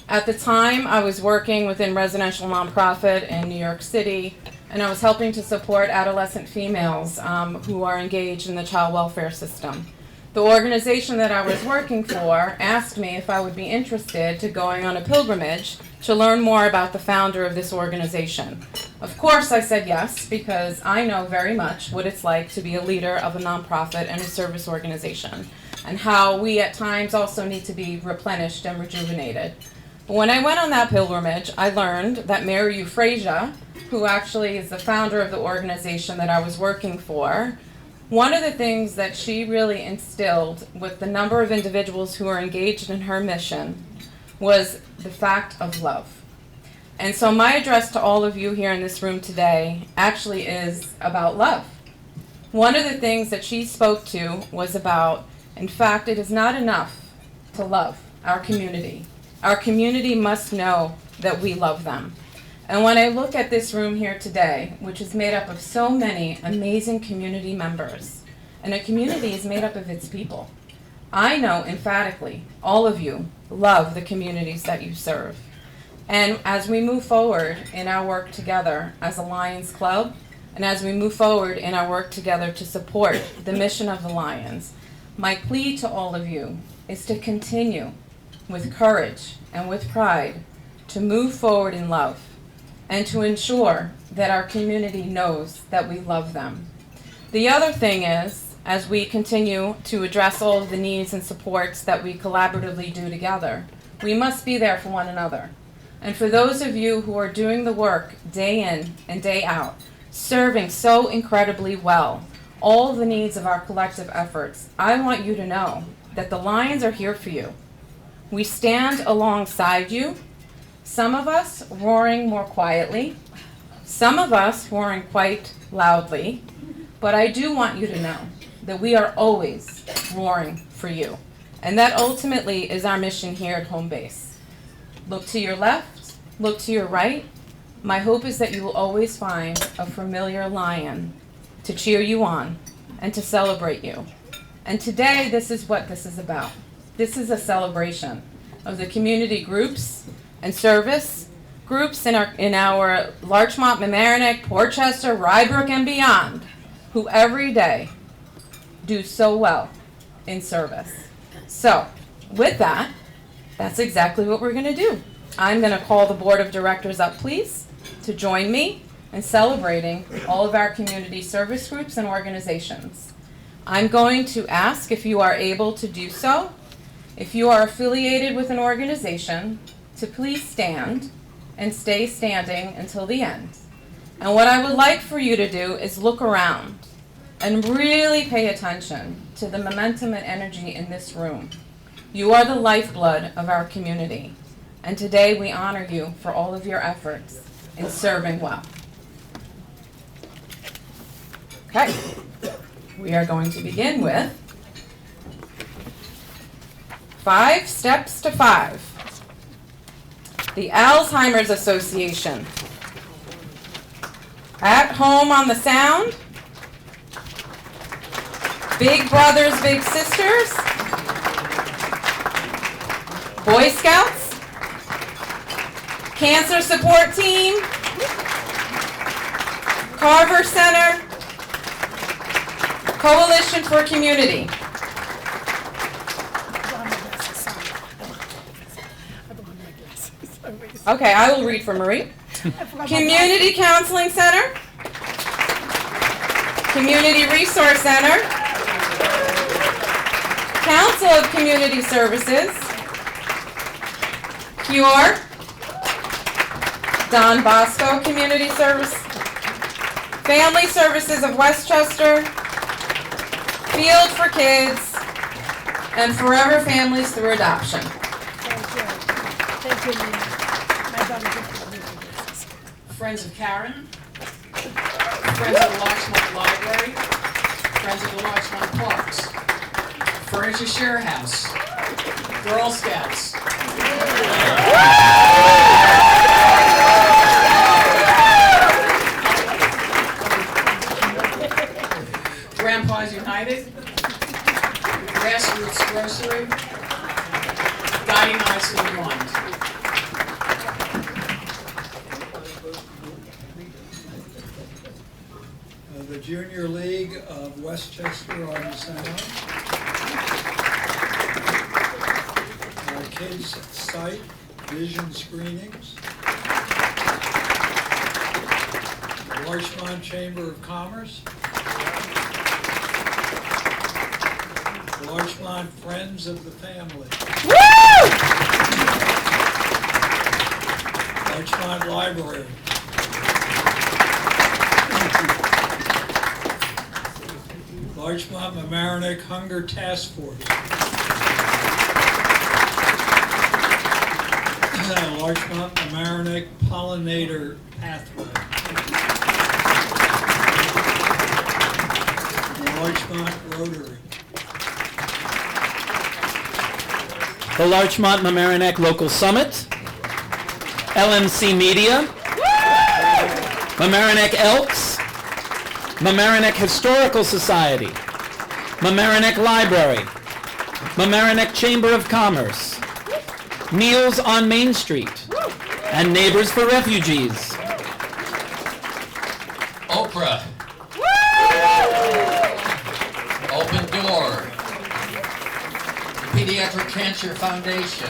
At the time, I was working within residential nonprofit in New York City, and I was helping to support adolescent females who are engaged in the child welfare system. The organization that I was working for asked me if I would be interested to going on a pilgrimage to learn more about the founder of this organization. Of course I said yes, because I know very much what it's like to be a leader of a nonprofit and a service organization, and how we at times also need to be replenished and rejuvenated. But when I went on that pilgrimage, I learned that Mary Euphrasia, who actually is the founder of the organization that I was working for, one of the things that she really instilled with the number of individuals who are engaged in her mission was the fact of love. And so my address to all of you here in this room today actually is about love. One of the things that she spoke to was about, in fact, it is not enough to love our community. Our community must know that we love them. And when I look at this room here today, which is made up of so many amazing community members, and a community is made up of its people, I know emphatically all of you love the communities that you serve. And as we move forward in our work together as a Lyons Club, and as we move forward in our work together to support the mission of the Lyons, my plea to all of you is to continue with courage and with pride to move forward in love, and to ensure that our community knows that we love them. The other thing is, as we continue to address all of the needs and supports that we collaboratively do together, we must be there for one another. And for those of you who are doing the work day in and day out, serving so incredibly well all the needs of our collective efforts, I want you to know that the Lyons are here for you. We stand alongside you. Some of us roaring more quietly, some of us roaring quite loudly, but I do want you to know that we are always roaring for you. And that ultimately is our mission here at home base. Look to your left, look to your right. My hope is that you will always find a familiar lion to cheer you on and to celebrate you. And today, this is what this is about. This is a celebration of the community groups and service groups in our Larchmont, Mamaroneck, Portchester, Rybrook, and beyond, who every day do so well in service. So, with that, that's exactly what we're going to do. I'm going to call the board of directors up, please, to join me in celebrating all of our community service groups and organizations. I'm going to ask if you are able to do so. If you are affiliated with an organization, to please stand and stay standing until the end. And what I would like for you to do is look around and really pay attention to the momentum and energy in this room. You are the lifeblood of our community, and today we honor you for all of your efforts in serving well. Okay, we are going to begin with 5 Steps to 5. The Alzheimer's Association. At Home on the Sound. Big Brothers, Big Sisters. Boy Scouts. Cancer Support Team. Carver Center. Coalition for Community. Okay, I will read for Marie. Community Counseling Center. Community Resource Center. Council of Community Services. CURE. Don Bosco Community Service. Family Services of Westchester. Field for Kids. And Forever Families Through Adoption. Thank you, Lina. Friends of Karen, Friends of the Larchmont Library, Friends of the Larchmont Parks, Furniture Share House, Girl Scouts. Grandpa's United, Grassroots Grocery, Guiding Eyes for the Blind. The Junior League of Westchester on the Sound. Our Kids Site Vision Screenings. The Larchmont Chamber of Commerce. The Larchmont Friends of the Family. Woo! Larchmont Library. Larchmont Mamaroneck Hunger Task Force. Larchmont Mamaroneck Pollinator Pathway. Larchmont Rotary. The Larchmont Mamaroneck Local Summit, LMC Media, Mamaroneck Elks, Mamaroneck Historical Society, Mamaroneck Library, Mamaroneck Chamber of Commerce, Meals on Main Street, and Neighbors for Refugees. Oprah. Open Door. Pediatric Cancer Foundation.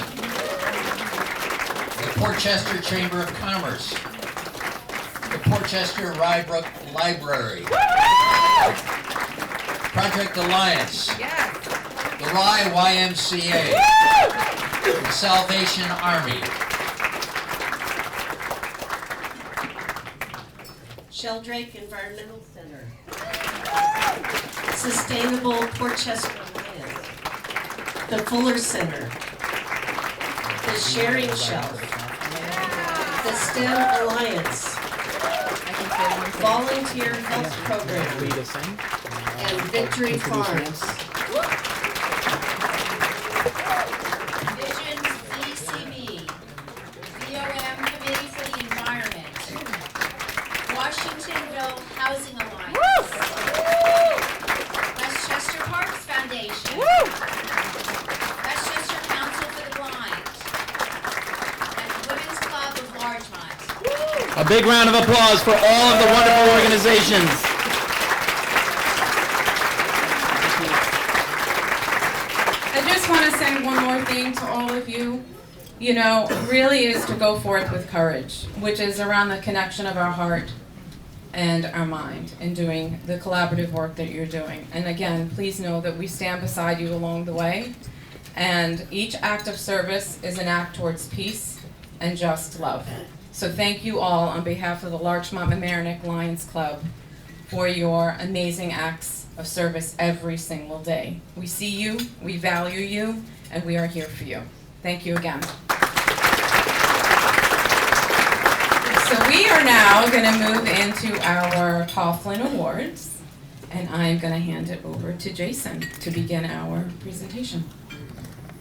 The Portchester Chamber of Commerce. The Portchester Rybrook Library. Project Alliance. The Rye YMCA. The Salvation Army. Sheldrake Environmental Center. Sustainable Portchester Lyons. The Fuller Center. The Sharing Shelf. The STEM Alliance. Volunteer Health Program. And Victory Farms. Visions VCB. VOM Committee for the Environment. Washingtonville Housing Alliance. A big round of applause for all of the wonderful organizations. I just want to say one more thing to all of you. You know, really is to go forth with courage, which is around the connection of our heart and our mind in doing the collaborative work that you're doing. And again, please know that we stand beside you along the way. And each act of service is an act towards peace and just love. So thank you all on behalf of the Larchmont and Mamaroneck Lions Club for your amazing acts of service every single day. We see you, we value you, and we are here for you. Thank you again. So we are now going to move into our Coughlin Awards, and I'm going to hand it over to Jason to begin our presentation.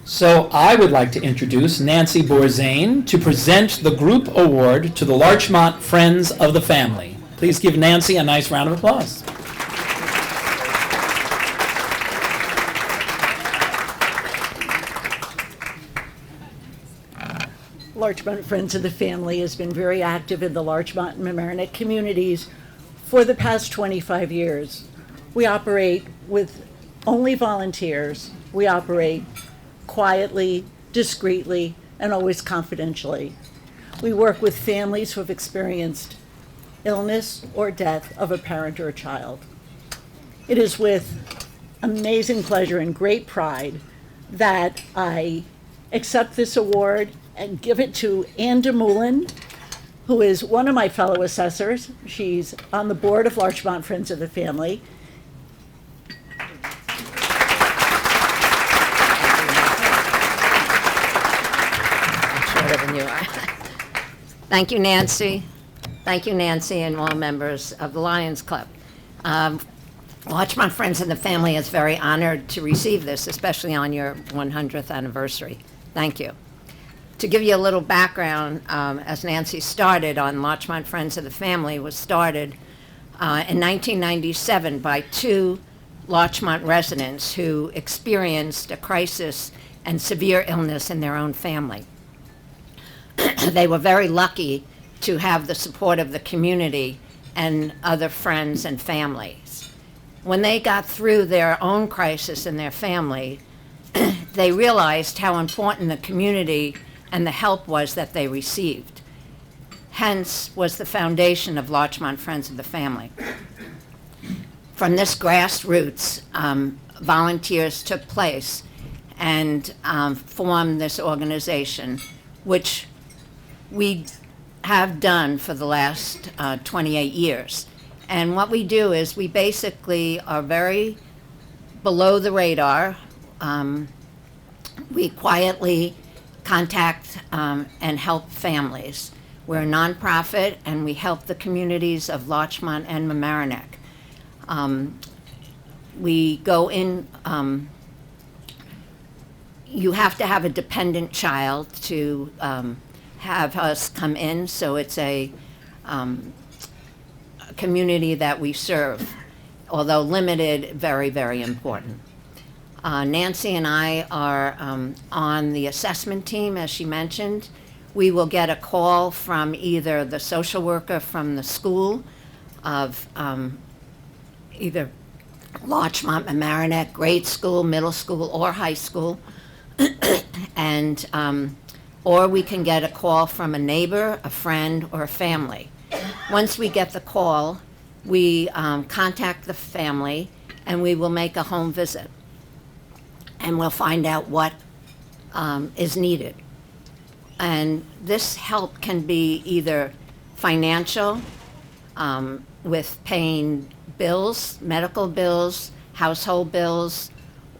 So I would like to introduce Nancy Bourzain to present the group award to the Larchmont Friends of the Family. Please give Nancy a nice round of applause. Larchmont Friends of the Family has been very active in the Larchmont and Mamaroneck communities for the past 25 years. We operate with only volunteers. We operate quietly, discreetly, and always confidentially. We work with families who have experienced illness or death of a parent or a child. It is with amazing pleasure and great pride that I accept this award and give it to Ann DeMullen, who is one of my fellow assessors. She's on the board of Larchmont Friends of the Family. Shorter than you are. Thank you, Nancy. Thank you, Nancy, and all members of the Lions Club. Larchmont Friends of the Family is very honored to receive this, especially on your 100th anniversary. Thank you. To give you a little background, as Nancy started on Larchmont Friends of the Family was started in 1997 by two Larchmont residents who experienced a crisis and severe illness in their own family. They were very lucky to have the support of the community and other friends and families. When they got through their own crisis in their family, they realized how important the community and the help was that they received. Hence was the foundation of Larchmont Friends of the Family. From this grassroots, volunteers took place and formed this organization, which we have done for the last 28 years. And what we do is we basically are very below the radar. We quietly contact and help families. We're a nonprofit and we help the communities of Larchmont and Mamaroneck. We go in, you have to have a dependent child to have us come in, so it's a community that we serve, although limited, very, very important. Nancy and I are on the assessment team, as she mentioned. We will get a call from either the social worker from the school of either Larchmont, Mamaroneck, grade school, middle school, or high school, and or we can get a call from a neighbor, a friend, or a family. Once we get the call, we contact the family, and we will make a home visit. And we'll find out what is needed. And this help can be either financial, with paying bills, medical bills, household bills,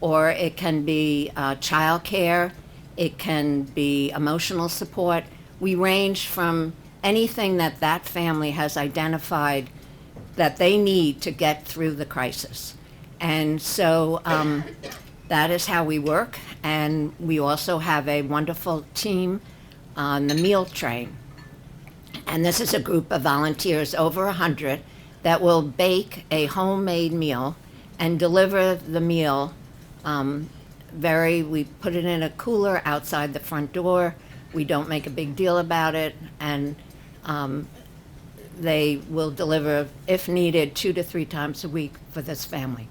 or it can be child care, it can be emotional support. We range from anything that that family has identified that they need to get through the crisis. And so that is how we work, and we also have a wonderful team on the meal train. And this is a group of volunteers, over 100, that will bake a homemade meal and deliver the meal. We put it in a cooler outside the front door. We don't make a big deal about it, and they will deliver, if needed, 2 to 3 times a week for this family.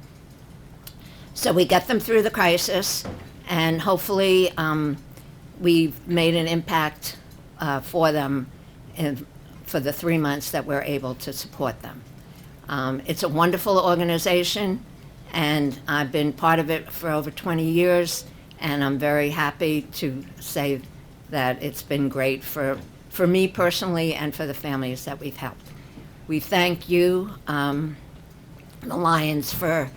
So we get them through the crisis, and hopefully we've made an impact for them for the 3 months that we're able to support them. It's a wonderful organization, and I've been part of it for over 20 years, and I'm very happy to say that it's been great for me personally and for the families that we've helped. We thank you, the Lyons, for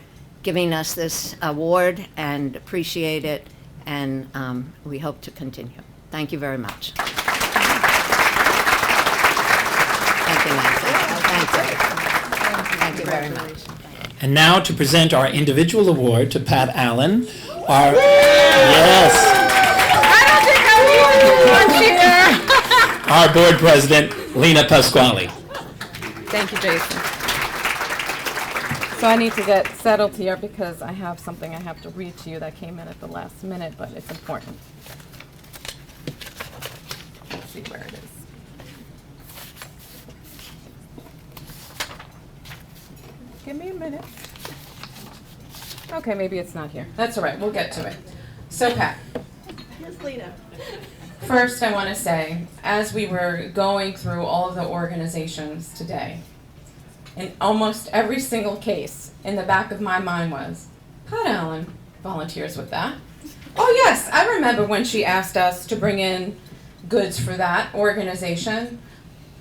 giving us this award and appreciate it, and we hope to continue. Thank you very much. Thank you, Nancy. Thank you. Thank you very much. And now to present our individual award to Pat Allen, our yes, our board president, Lina Pasquale. Thank you, Jason. So I need to get settled here because I have something I have to read to you that came in at the last minute, but it's important. Let's see where it is. Give me a minute. Okay, maybe it's not here. That's all right, we'll get to it. So Pat, Yes, Lina. first I want to say, as we were going through all of the organizations today, in almost every single case, in the back of my mind was, Pat Allen volunteers with that. Oh yes, I remember when she asked us to bring in goods for that organization.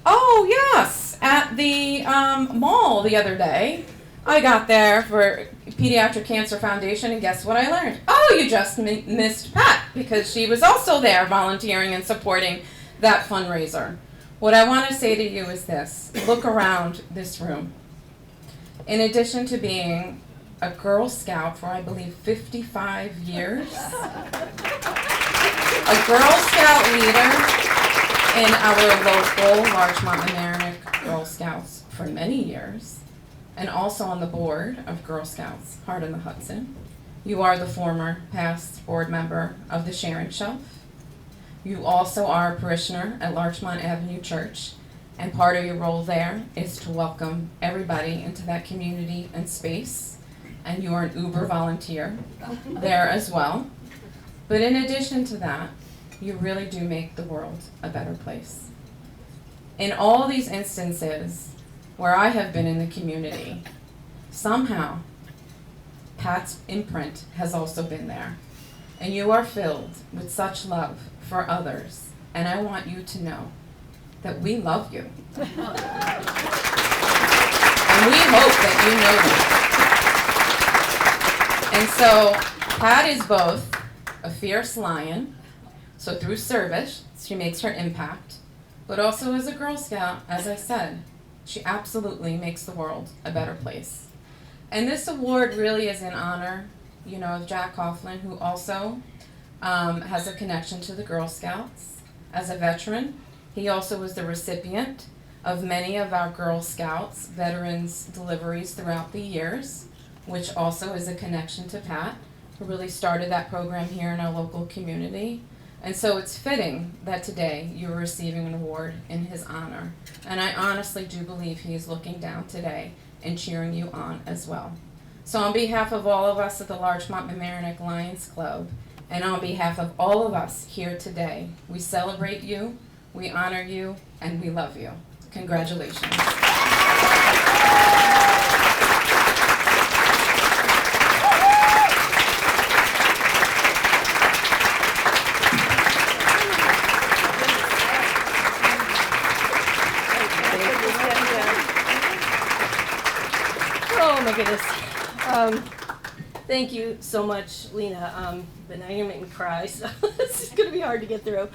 Oh yes, at the mall the other day, I got there for Pediatric Cancer Foundation, and guess what I learned? Oh, you just missed Pat, because she was also there volunteering and supporting that fundraiser. What I want to say to you is this: look around this room. In addition to being a Girl Scout for, I believe, 55 years, a Girl Scout leader in our local Larchmont and Mamaroneck Girl Scouts for many years, and also on the board of Girl Scouts Heart in the Hudson. You are the former past board member of the Sharon Shelf. You also are a parishioner at Larchmont Avenue Church, and part of your role there is to welcome everybody into that community and space, and you are an Uber volunteer there as well. But in addition to that, you really do make the world a better place. In all these instances where I have been in the community, somehow Pat's imprint has also been there. And you are filled with such love for others. And I want you to know that we love you. And we hope that you know that. And so Pat is both a fierce lion, so through service, she makes her impact, but also as a Girl Scout, as I said, she absolutely makes the world a better place. And this award really is in honor, of Jack Coughlin, who also has a connection to the Girl Scouts. As a veteran, he also was the recipient of many of our Girl Scouts veterans deliveries throughout the years, which also is a connection to Pat, who really started that program here in our local community. And so it's fitting that today you're receiving an award in his honor. And I honestly do believe he is looking down today and cheering you on as well. So on behalf of all of us at the Larchmont and Mamaroneck Lions Club, and on behalf of all of us here today, we celebrate you, we honor you, and we love you. Congratulations. Oh my goodness. Thank you so much, Lina. But now you're making me cry, so this is going to be hard to get through.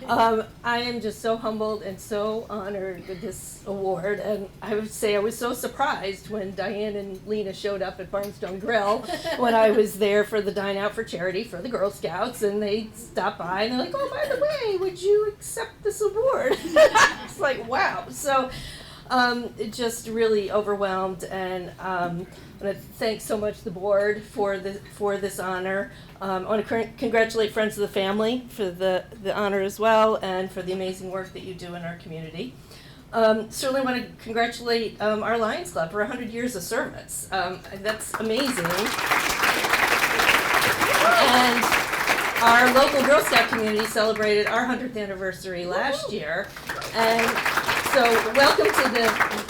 I am just so humbled and so honored with this award. And I would say I was so surprised when Diane and Lina showed up at Barnstone Grill when I was there for the Dine Out for Charity for the Girl Scouts. And they stopped by and they're like, oh, by the way, would you accept this award? It's like, wow. So it just really overwhelmed, and I want to thank so much the board for this honor. I want to congratulate Friends of the Family for the honor as well, and for the amazing work that you do in our community. Certainly want to congratulate our Lions Club for 100 years of service. That's amazing. And our local Girl Scout community celebrated our 100th anniversary last year. And so welcome to the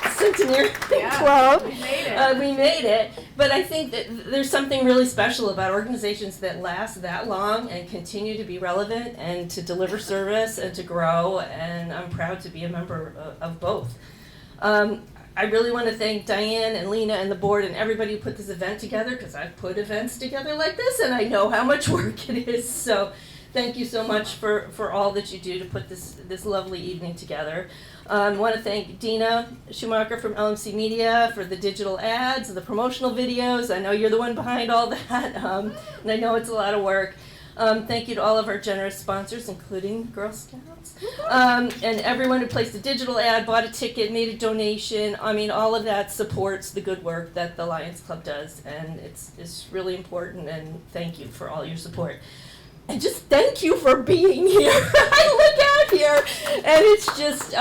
Centenarian Club. We made it. We made it. But I think that there's something really special about organizations that last that long and continue to be relevant and to deliver service and to grow. And I'm proud to be a member of both. I really want to thank Diane and Lina and the board and everybody who put this event together, because I've put events together like this and I know how much work it is. So thank you so much for all that you do to put this lovely evening together. I want to thank Dina Schumacher from LMC Media for the digital ads, the promotional videos. I know you're the one behind all that, and I know it's a lot of work. Thank you to all of our generous sponsors, including Girl Scouts, and everyone who placed a digital ad, bought a ticket, made a donation. I mean, all of that supports the good work that the Lions Club does, and it's really important, and thank you for all your support. And just thank you for being here. I look out here, and it's just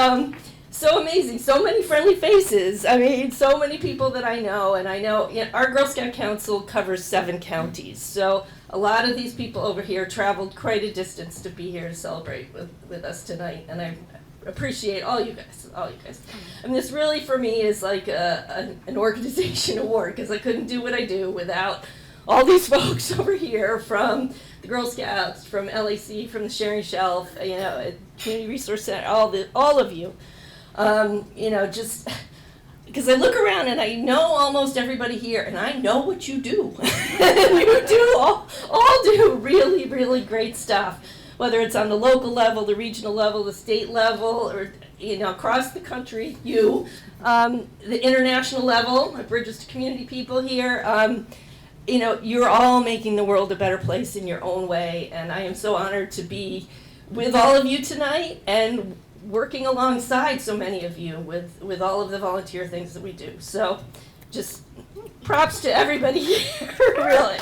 so amazing. So many friendly faces. I mean, so many people that I know, and I know our Girl Scout Council covers 7 counties. So a lot of these people over here traveled quite a distance to be here to celebrate with us tonight, and I appreciate all you guys. I mean, this really for me is like an organization award, because I couldn't do what I do without all these folks over here from the Girl Scouts, from LAC, from the Sharing Shelf, Community Resource Center, all of you. Just because I look around and I know almost everybody here, and I know what you do. You do all do really, really great stuff, whether it's on the local level, the regional level, the state level, or across the country. The international level, Bridges to Community people here. You're all making the world a better place in your own way, and I am so honored to be with all of you tonight and working alongside so many of you with all of the volunteer things that we do. So just props to everybody here, really.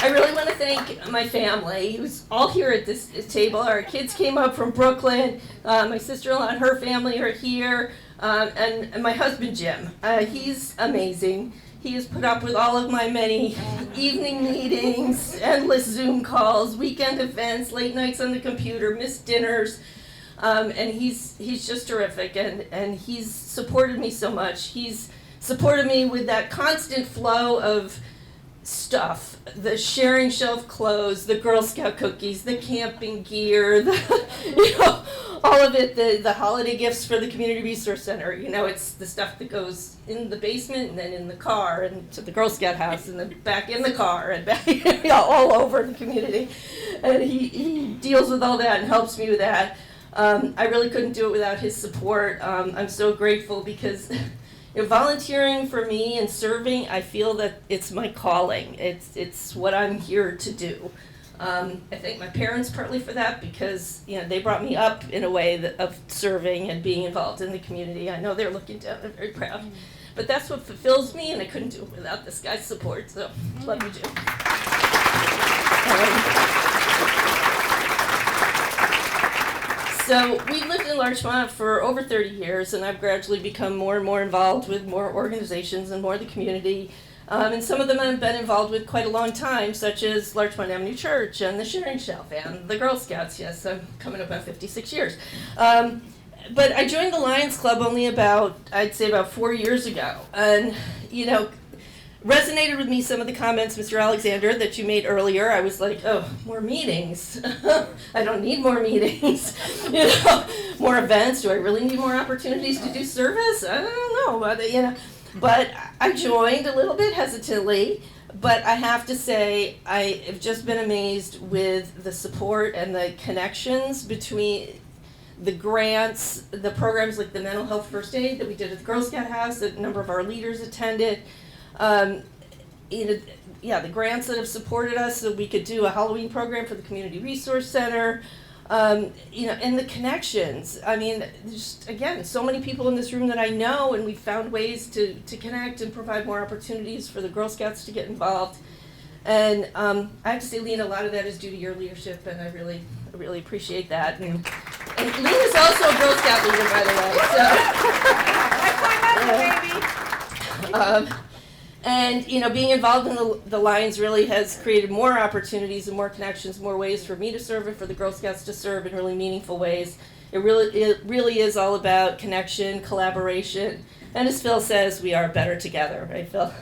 I really want to thank my family, who's all here at this table. Our kids came up from Brooklyn. My sister-in-law and her family are here. And my husband, Jim. He's amazing. He has put up with all of my many evening meetings, endless Zoom calls, weekend events, late nights on the computer, missed dinners. And he's just terrific. And he's supported me so much. He's supported me with that constant flow of stuff, the Sharing Shelf clothes, the Girl Scout cookies, the camping gear, all of it, the holiday gifts for the Community Resource Center. It's the stuff that goes in the basement and then in the car and to the Girl Scout house and then back in the car and back all over the community. And he deals with all that and helps me with that. I really couldn't do it without his support. I'm so grateful because volunteering for me and serving, I feel that it's my calling. It's what I'm here to do. I thank my parents partly for that because they brought me up in a way of serving and being involved in the community. I know they're looking down and very proud. But that's what fulfills me, and I couldn't do it without this guy's support. So love you, Jim. So we've lived in Larchmont for over 30 years, and I've gradually become more and more involved with more organizations and more of the community. And some of them I've been involved with quite a long time, such as Larchmont Avenue Church and the Sharing Shelf and the Girl Scouts. Yes, I'm coming up on 56 years. But I joined the Lions Club only I'd say about 4 years ago. And, resonated with me some of the comments, Mr. Alexander, that you made earlier. I was like, oh, more meetings. I don't need more meetings. More events. Do I really need more opportunities to do service? I don't know. But I joined a little bit hesitantly, but I have to say I have just been amazed with the support and the connections between the grants, the programs like the mental health first aid that we did at the Girl Scout house that a number of our leaders attended. The grants that have supported us so we could do a Halloween program for the Community Resource Center. And the connections. I mean, just, again, so many people in this room that I know, and we found ways to connect and provide more opportunities for the Girl Scouts to get involved. And I have to say, Lina, a lot of that is due to your leadership, and I really I really appreciate that. And Lina's also a Girl Scout leader, by the way. So. And being involved in the Lions really has created more opportunities and more connections, more ways for me to serve and for the Girl Scouts to serve in really meaningful ways. It really is all about connection, collaboration, and as Phil says, we are better together, right, Phil?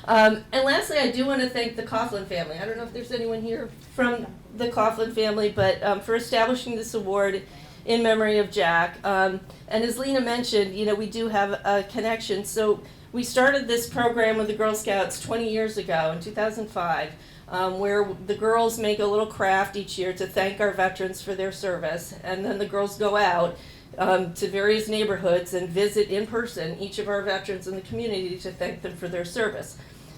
And lastly, I do want to thank the Coughlin family. I don't know if there's anyone here from the Coughlin family, but for establishing this award in memory of Jack. And as Lina mentioned, we do have a connection. So we started this program with the Girl Scouts 20 years ago in 2005, where the girls make a little craft each year to thank our veterans for their service. And then the girls go out to various neighborhoods and visit in person each of our veterans in the community to thank them for their service.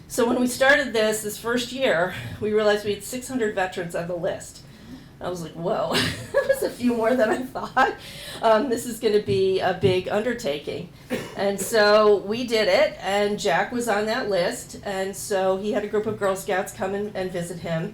So when we started this first year, we realized we had 600 veterans on the list. I was like, whoa, that was a few more than I thought. This is going to be a big undertaking. And so we did it, and Jack was on that list, and so he had a group of Girl Scouts come and visit him.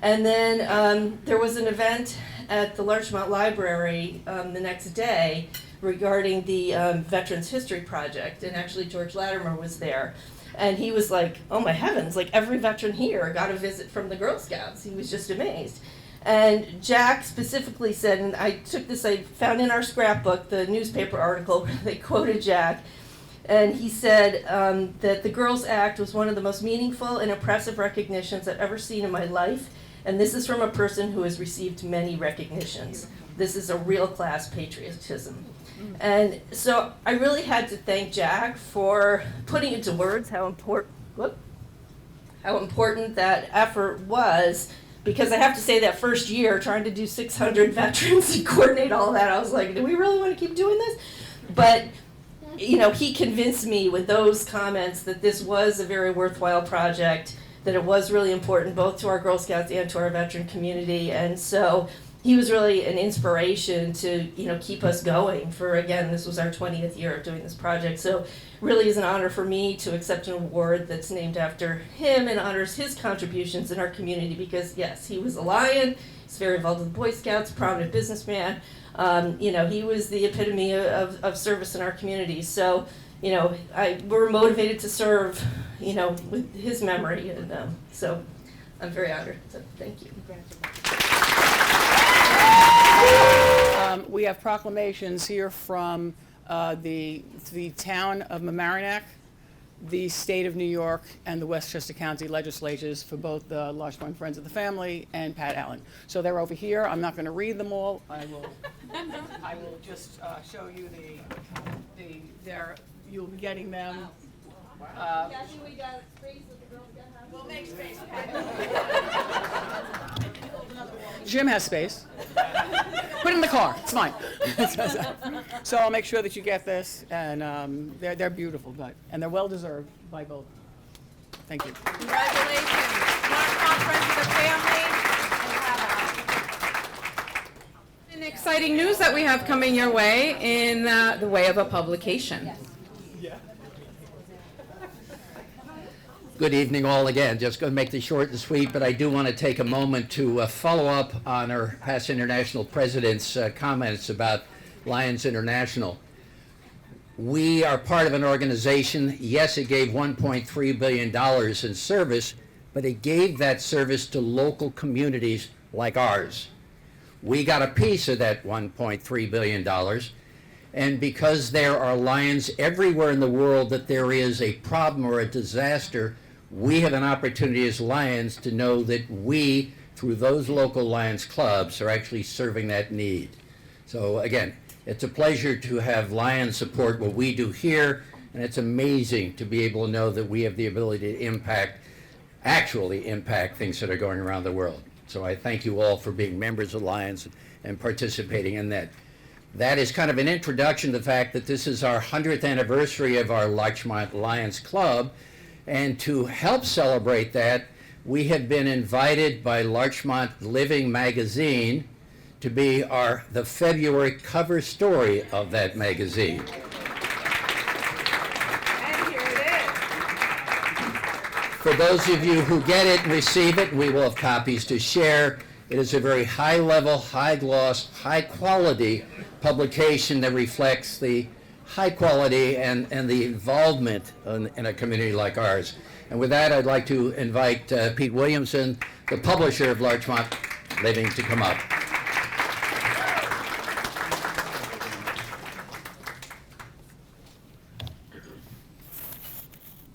And then there was an event at the Larchmont Library the next day regarding the Veterans History Project, and actually George Latimer was there. And he was like, oh my heavens, like every veteran here got a visit from the Girl Scouts. He was just amazed. And Jack specifically said, and I found in our scrapbook the newspaper article where they quoted Jack, and he said that the Girls Act was one of the most meaningful and impressive recognitions I've ever seen in my life, and this is from a person who has received many recognitions. This is a real class patriotism. And so I really had to thank Jack for putting into words how important that effort was, because I have to say that first year trying to do 600 veterans and coordinate all that, I was like, do we really want to keep doing this? But he convinced me with those comments that this was a very worthwhile project, that it was really important both to our Girl Scouts and to our veteran community. And so he was really an inspiration to keep us going for, again, this was our 20th year of doing this project. So really is an honor for me to accept an award that's named after him and honors his contributions in our community, because yes, he was a Lion, he's very involved with the Boy Scouts, prominent businessman. He was the epitome of service in our community. So we're motivated to serve with his memory, and so I'm very honored, so thank you. We have proclamations here from the town of Mamaroneck, the state of New York, and the Westchester County legislatures for both the Larchmont Friends of the Family and Pat Allen. So they're over here. I'm not going to read them all. I will just show you you'll be getting them. We'll make space. Jim has space. Put it in the car. It's fine. So I'll make sure that you get this, and they're beautiful, and they're well deserved by both. Thank you. Congratulations, Larchmont Friends of the Family. And exciting news that we have coming your way in the way of a publication. Yes. Good evening all again. Just going to make this short and sweet, but I do want to take a moment to follow up on our past international president's comments about Lyons International. We are part of an organization, yes, it gave $1.3 billion in service, but it gave that service to local communities like ours. We got a piece of that $1.3 billion, and because there are Lions everywhere in the world that there is a problem or a disaster, we have an opportunity as Lions to know that we, through those local Lions clubs, are actually serving that need. So again, it's a pleasure to have Lions support what we do here, and it's amazing to be able to know that we have the ability to actually impact things that are going around the world. So I thank you all for being members of Lions and participating in that. That is kind of an introduction to the fact that this is our 100th anniversary of our Larchmont Lions Club. And to help celebrate that, we have been invited by Larchmont Living magazine to be the February cover story of that magazine. And here it is. For those of you who get it and receive it, we will have copies to share. It is a very high-level, high-gloss, high-quality publication that reflects the high quality and the involvement in a community like ours. And with that, I'd like to invite Pete Williamson, the publisher of Larchmont Living, to come up.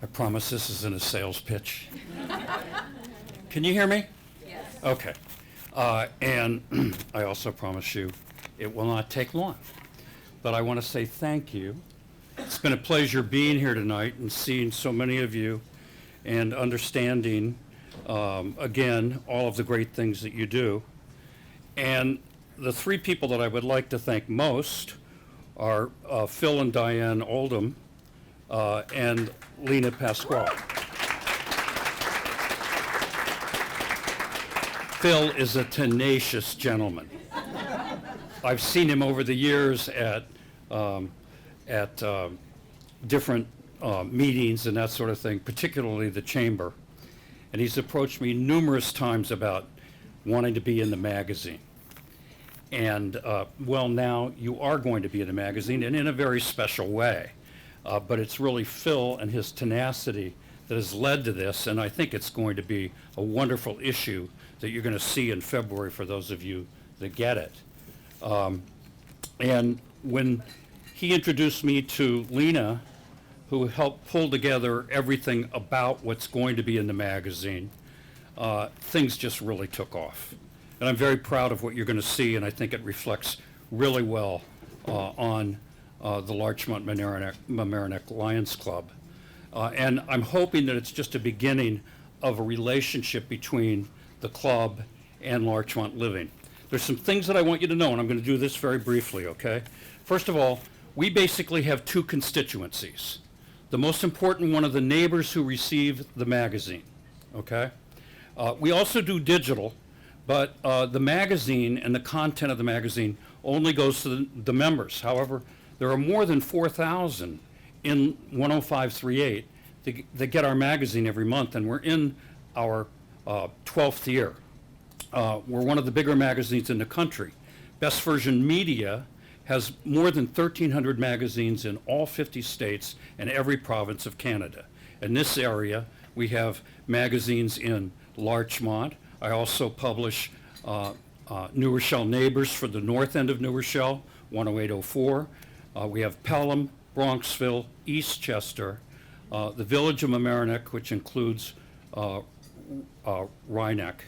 I promise this isn't a sales pitch. Can you hear me? Yes. Okay. And I also promise you it will not take long. But I want to say thank you. It's been a pleasure being here tonight and seeing so many of you and understanding, again, all of the great things that you do. And the three people that I would like to thank most are Phil and Diane Oldham and Lina Pasquale. Phil is a tenacious gentleman. I've seen him over the years at different meetings and that sort of thing, particularly the chamber. And he's approached me numerous times about wanting to be in the magazine. And well, now you are going to be in the magazine, and in a very special way. But it's really Phil and his tenacity that has led to this, and I think it's going to be a wonderful issue that you're going to see in February for those of you that get it. And when he introduced me to Lina, who helped pull together everything about what's going to be in the magazine, things just really took off. And I'm very proud of what you're going to see, and I think it reflects really well on the Larchmont Mamaroneck Lions Club. And I'm hoping that it's just a beginning of a relationship between the club and Larchmont Living. There's some things that I want you to know, and I'm going to do this very briefly, okay? First of all, we basically have two constituencies. The most important one are the neighbors who receive the magazine, okay? We also do digital, but the magazine and the content of the magazine only goes to the members. However, there are more than 4,000 in 10538 that get our magazine every month, and we're in our 12th year. We're one of the bigger magazines in the country. Best Version Media has more than 1,300 magazines in all 50 states and every province of Canada. In this area, we have magazines in Larchmont. I also publish New Rochelle Neighbors for the north end of New Rochelle, 10804. We have Pelham, Bronxville, Eastchester, the village of Mamaroneck, which includes Rhinebeck,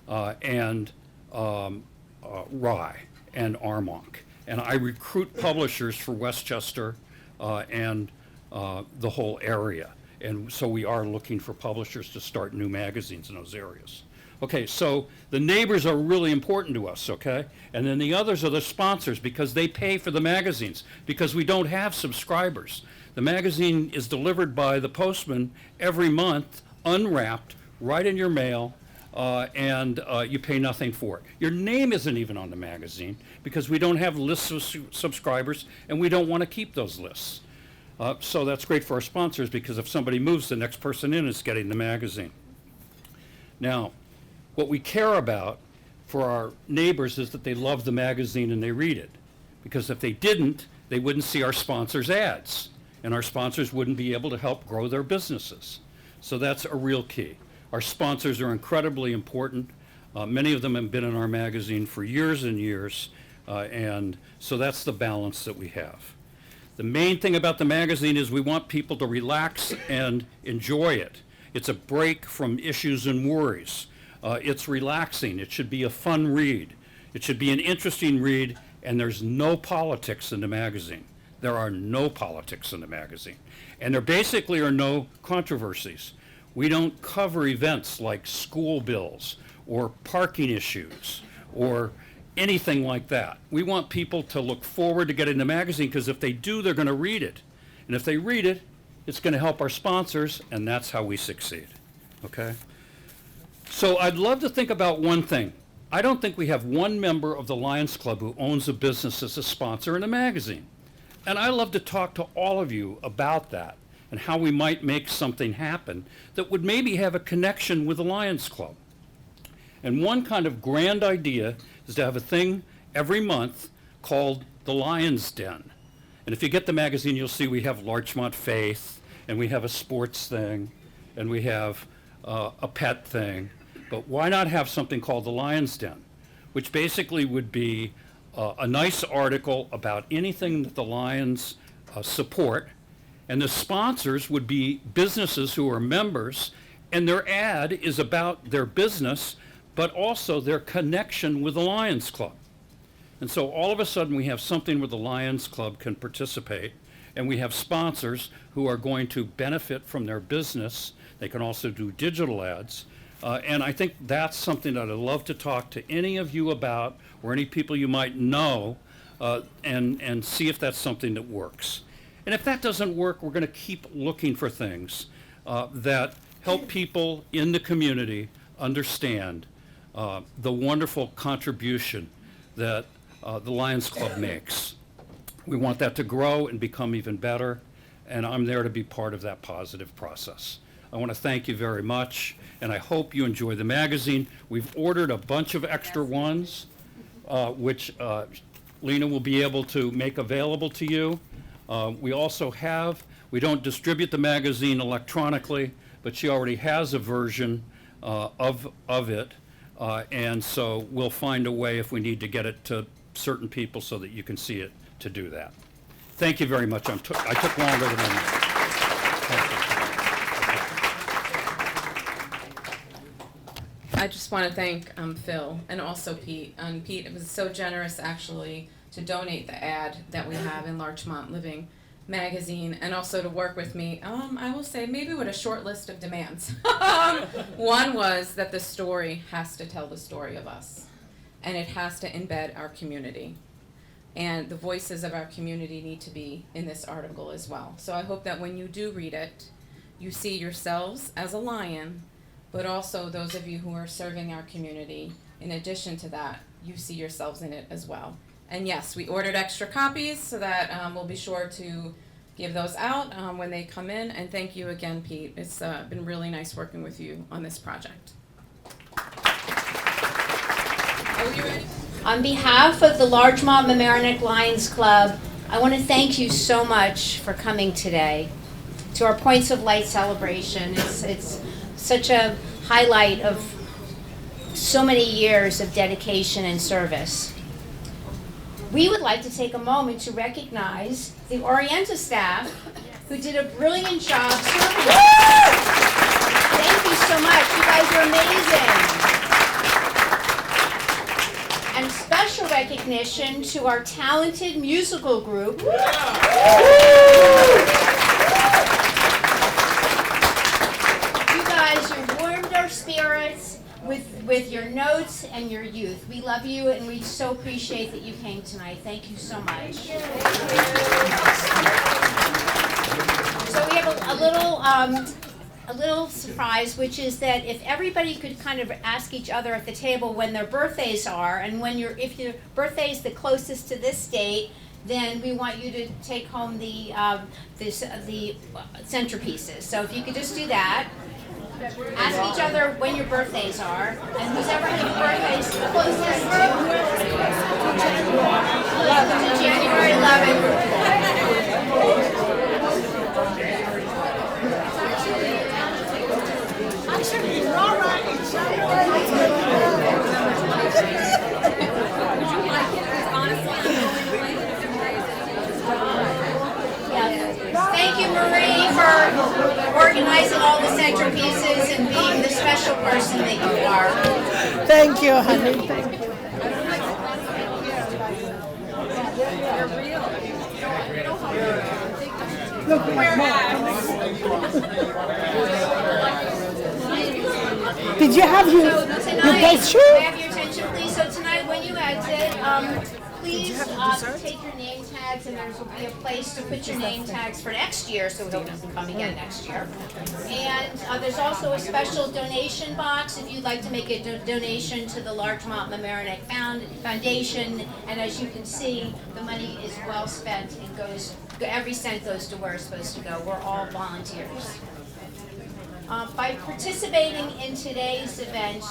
and Rye and Armonk. And I recruit publishers for Westchester and the whole area. And so we are looking for publishers to start new magazines in those areas. Okay, so the neighbors are really important to us, okay? And then the others are the sponsors, because they pay for the magazines, because we don't have subscribers. The magazine is delivered by the postman every month, unwrapped, right in your mail, and you pay nothing for it. Your name isn't even on the magazine, because we don't have lists of subscribers, and we don't want to keep those lists. So that's great for our sponsors, because if somebody moves, the next person in is getting the magazine. Now, what we care about for our neighbors is that they love the magazine and they read it. Because if they didn't, they wouldn't see our sponsors' ads, and our sponsors wouldn't be able to help grow their businesses. So that's a real key. Our sponsors are incredibly important. Many of them have been in our magazine for years and years, and so that's the balance that we have. The main thing about the magazine is we want people to relax and enjoy it. It's a break from issues and worries. It's relaxing. It should be a fun read. It should be an interesting read, and there's no politics in the magazine. There are no politics in the magazine. And there basically are no controversies. We don't cover events like school bills or parking issues or anything like that. We want people to look forward to getting the magazine, because if they do, they're going to read it. And if they read it, it's going to help our sponsors, and that's how we succeed. Okay? So I'd love to think about one thing. I don't think we have one member of the Lions Club who owns a business as a sponsor in a magazine. And I love to talk to all of you about that and how we might make something happen that would maybe have a connection with the Lions Club. And one kind of grand idea is to have a thing every month called the Lyons Den. And if you get the magazine, you'll see we have Larchmont Faith, and we have a sports thing, and we have a pet thing. But why not have something called the Lyons Den, which basically would be a nice article about anything that the Lions support, and the sponsors would be businesses who are members, and their ad is about their business, but also their connection with the Lions Club. And so all of a sudden we have something where the Lions Club can participate, and we have sponsors who are going to benefit from their business. They can also do digital ads. And I think that's something that I'd love to talk to any of you about, or any people you might know, and see if that's something that works. And if that doesn't work, we're going to keep looking for things that help people in the community understand the wonderful contribution that the Lions Club makes. We want that to grow and become even better, and I'm there to be part of that positive process. I want to thank you very much, and I hope you enjoy the magazine. We've ordered a bunch of extra ones, which Lina will be able to make available to you. We also have, we don't distribute the magazine electronically, but she already has a version of it, and so we'll find a way if we need to get it to certain people so that you can see it to do that. Thank you very much. I took longer than I meant. I just want to thank Phil and also Pete. Pete, it was so generous actually to donate the ad that we have in Larchmont Living magazine, and also to work with me, I will say, maybe with a short list of demands. One was that the story has to tell the story of us, and it has to embed our community. And the voices of our community need to be in this article as well. So I hope that when you do read it, you see yourselves as a Lion, but also those of you who are serving our community. In addition to that, you see yourselves in it as well. And yes, we ordered extra copies so that we'll be sure to give those out when they come in. And thank you again, Pete. It's been really nice working with you on this project. Are we ready? On behalf of the Larchmont and Mamaroneck Lions Club, I want to thank you so much for coming today to our Points of Light celebration. It's such a highlight of so many years of dedication and service. We would like to take a moment to recognize the Orienta staff who did a brilliant job serving us. Thank you so much. You guys are amazing. And special recognition to our talented musical group. You guys, you warmed our spirits with your notes and your youth. We love you, and we so appreciate that you came tonight. Thank you so much. So we have a little surprise, which is that if everybody could kind of ask each other at the table when their birthdays are, and if your birthday is the closest to this date, then we want you to take home the centerpieces. So if you could just do that. Ask each other when your birthdays are, and who's ever had birthdays closest to January 11th. Thank you, Marie, for organizing all the centerpieces and being the special person that you are. Thank you, honey. Thank you. Look, did you have your best shoe? May I have your attention, please? So tonight, when you exit, please take your name tags, and there will be a place to put your name tags for next year, so we hope you can come again next year. And there's also a special donation box if you'd like to make a donation to the Larchmont and Mamaroneck Foundation. And as you can see, the money is well spent and every cent goes to where it's supposed to go. We're all volunteers. By participating in today's event,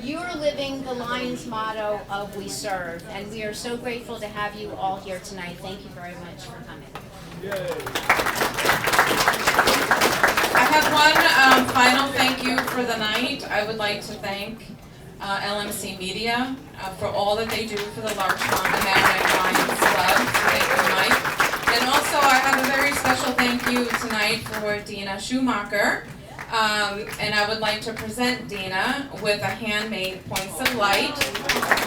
you are living the Lyons motto of We Serve, and we are so grateful to have you all here tonight. Thank you very much for coming. I have one final thank you for the night. I would like to thank LMC Media for all that they do for the Larchmont and Mamaroneck Lions Club. Thank you, Mike. And also I have a very special thank you tonight for Dina Schumacher. And I would like to present Dina with a handmade Points of Light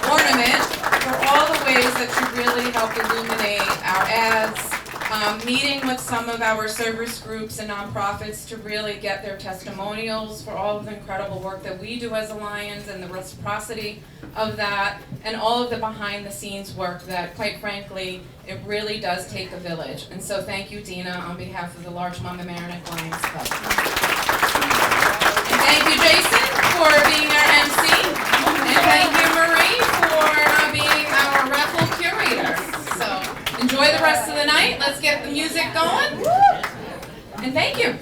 ornament for all the ways that she really helped illuminate our ads, meeting with some of our service groups and nonprofits to really get their testimonials for all of the incredible work that we do as Lyons and the reciprocity of that, and all of the behind the scenes work that, quite frankly, it really does take a village. And so thank you, Dina, on behalf of the Larchmont and Mamaroneck Lions Club. And thank you, Jason, for being our MC. And thank you, Marie, for being our raffle curator. So enjoy the rest of the night. Let's get the music going. And thank you.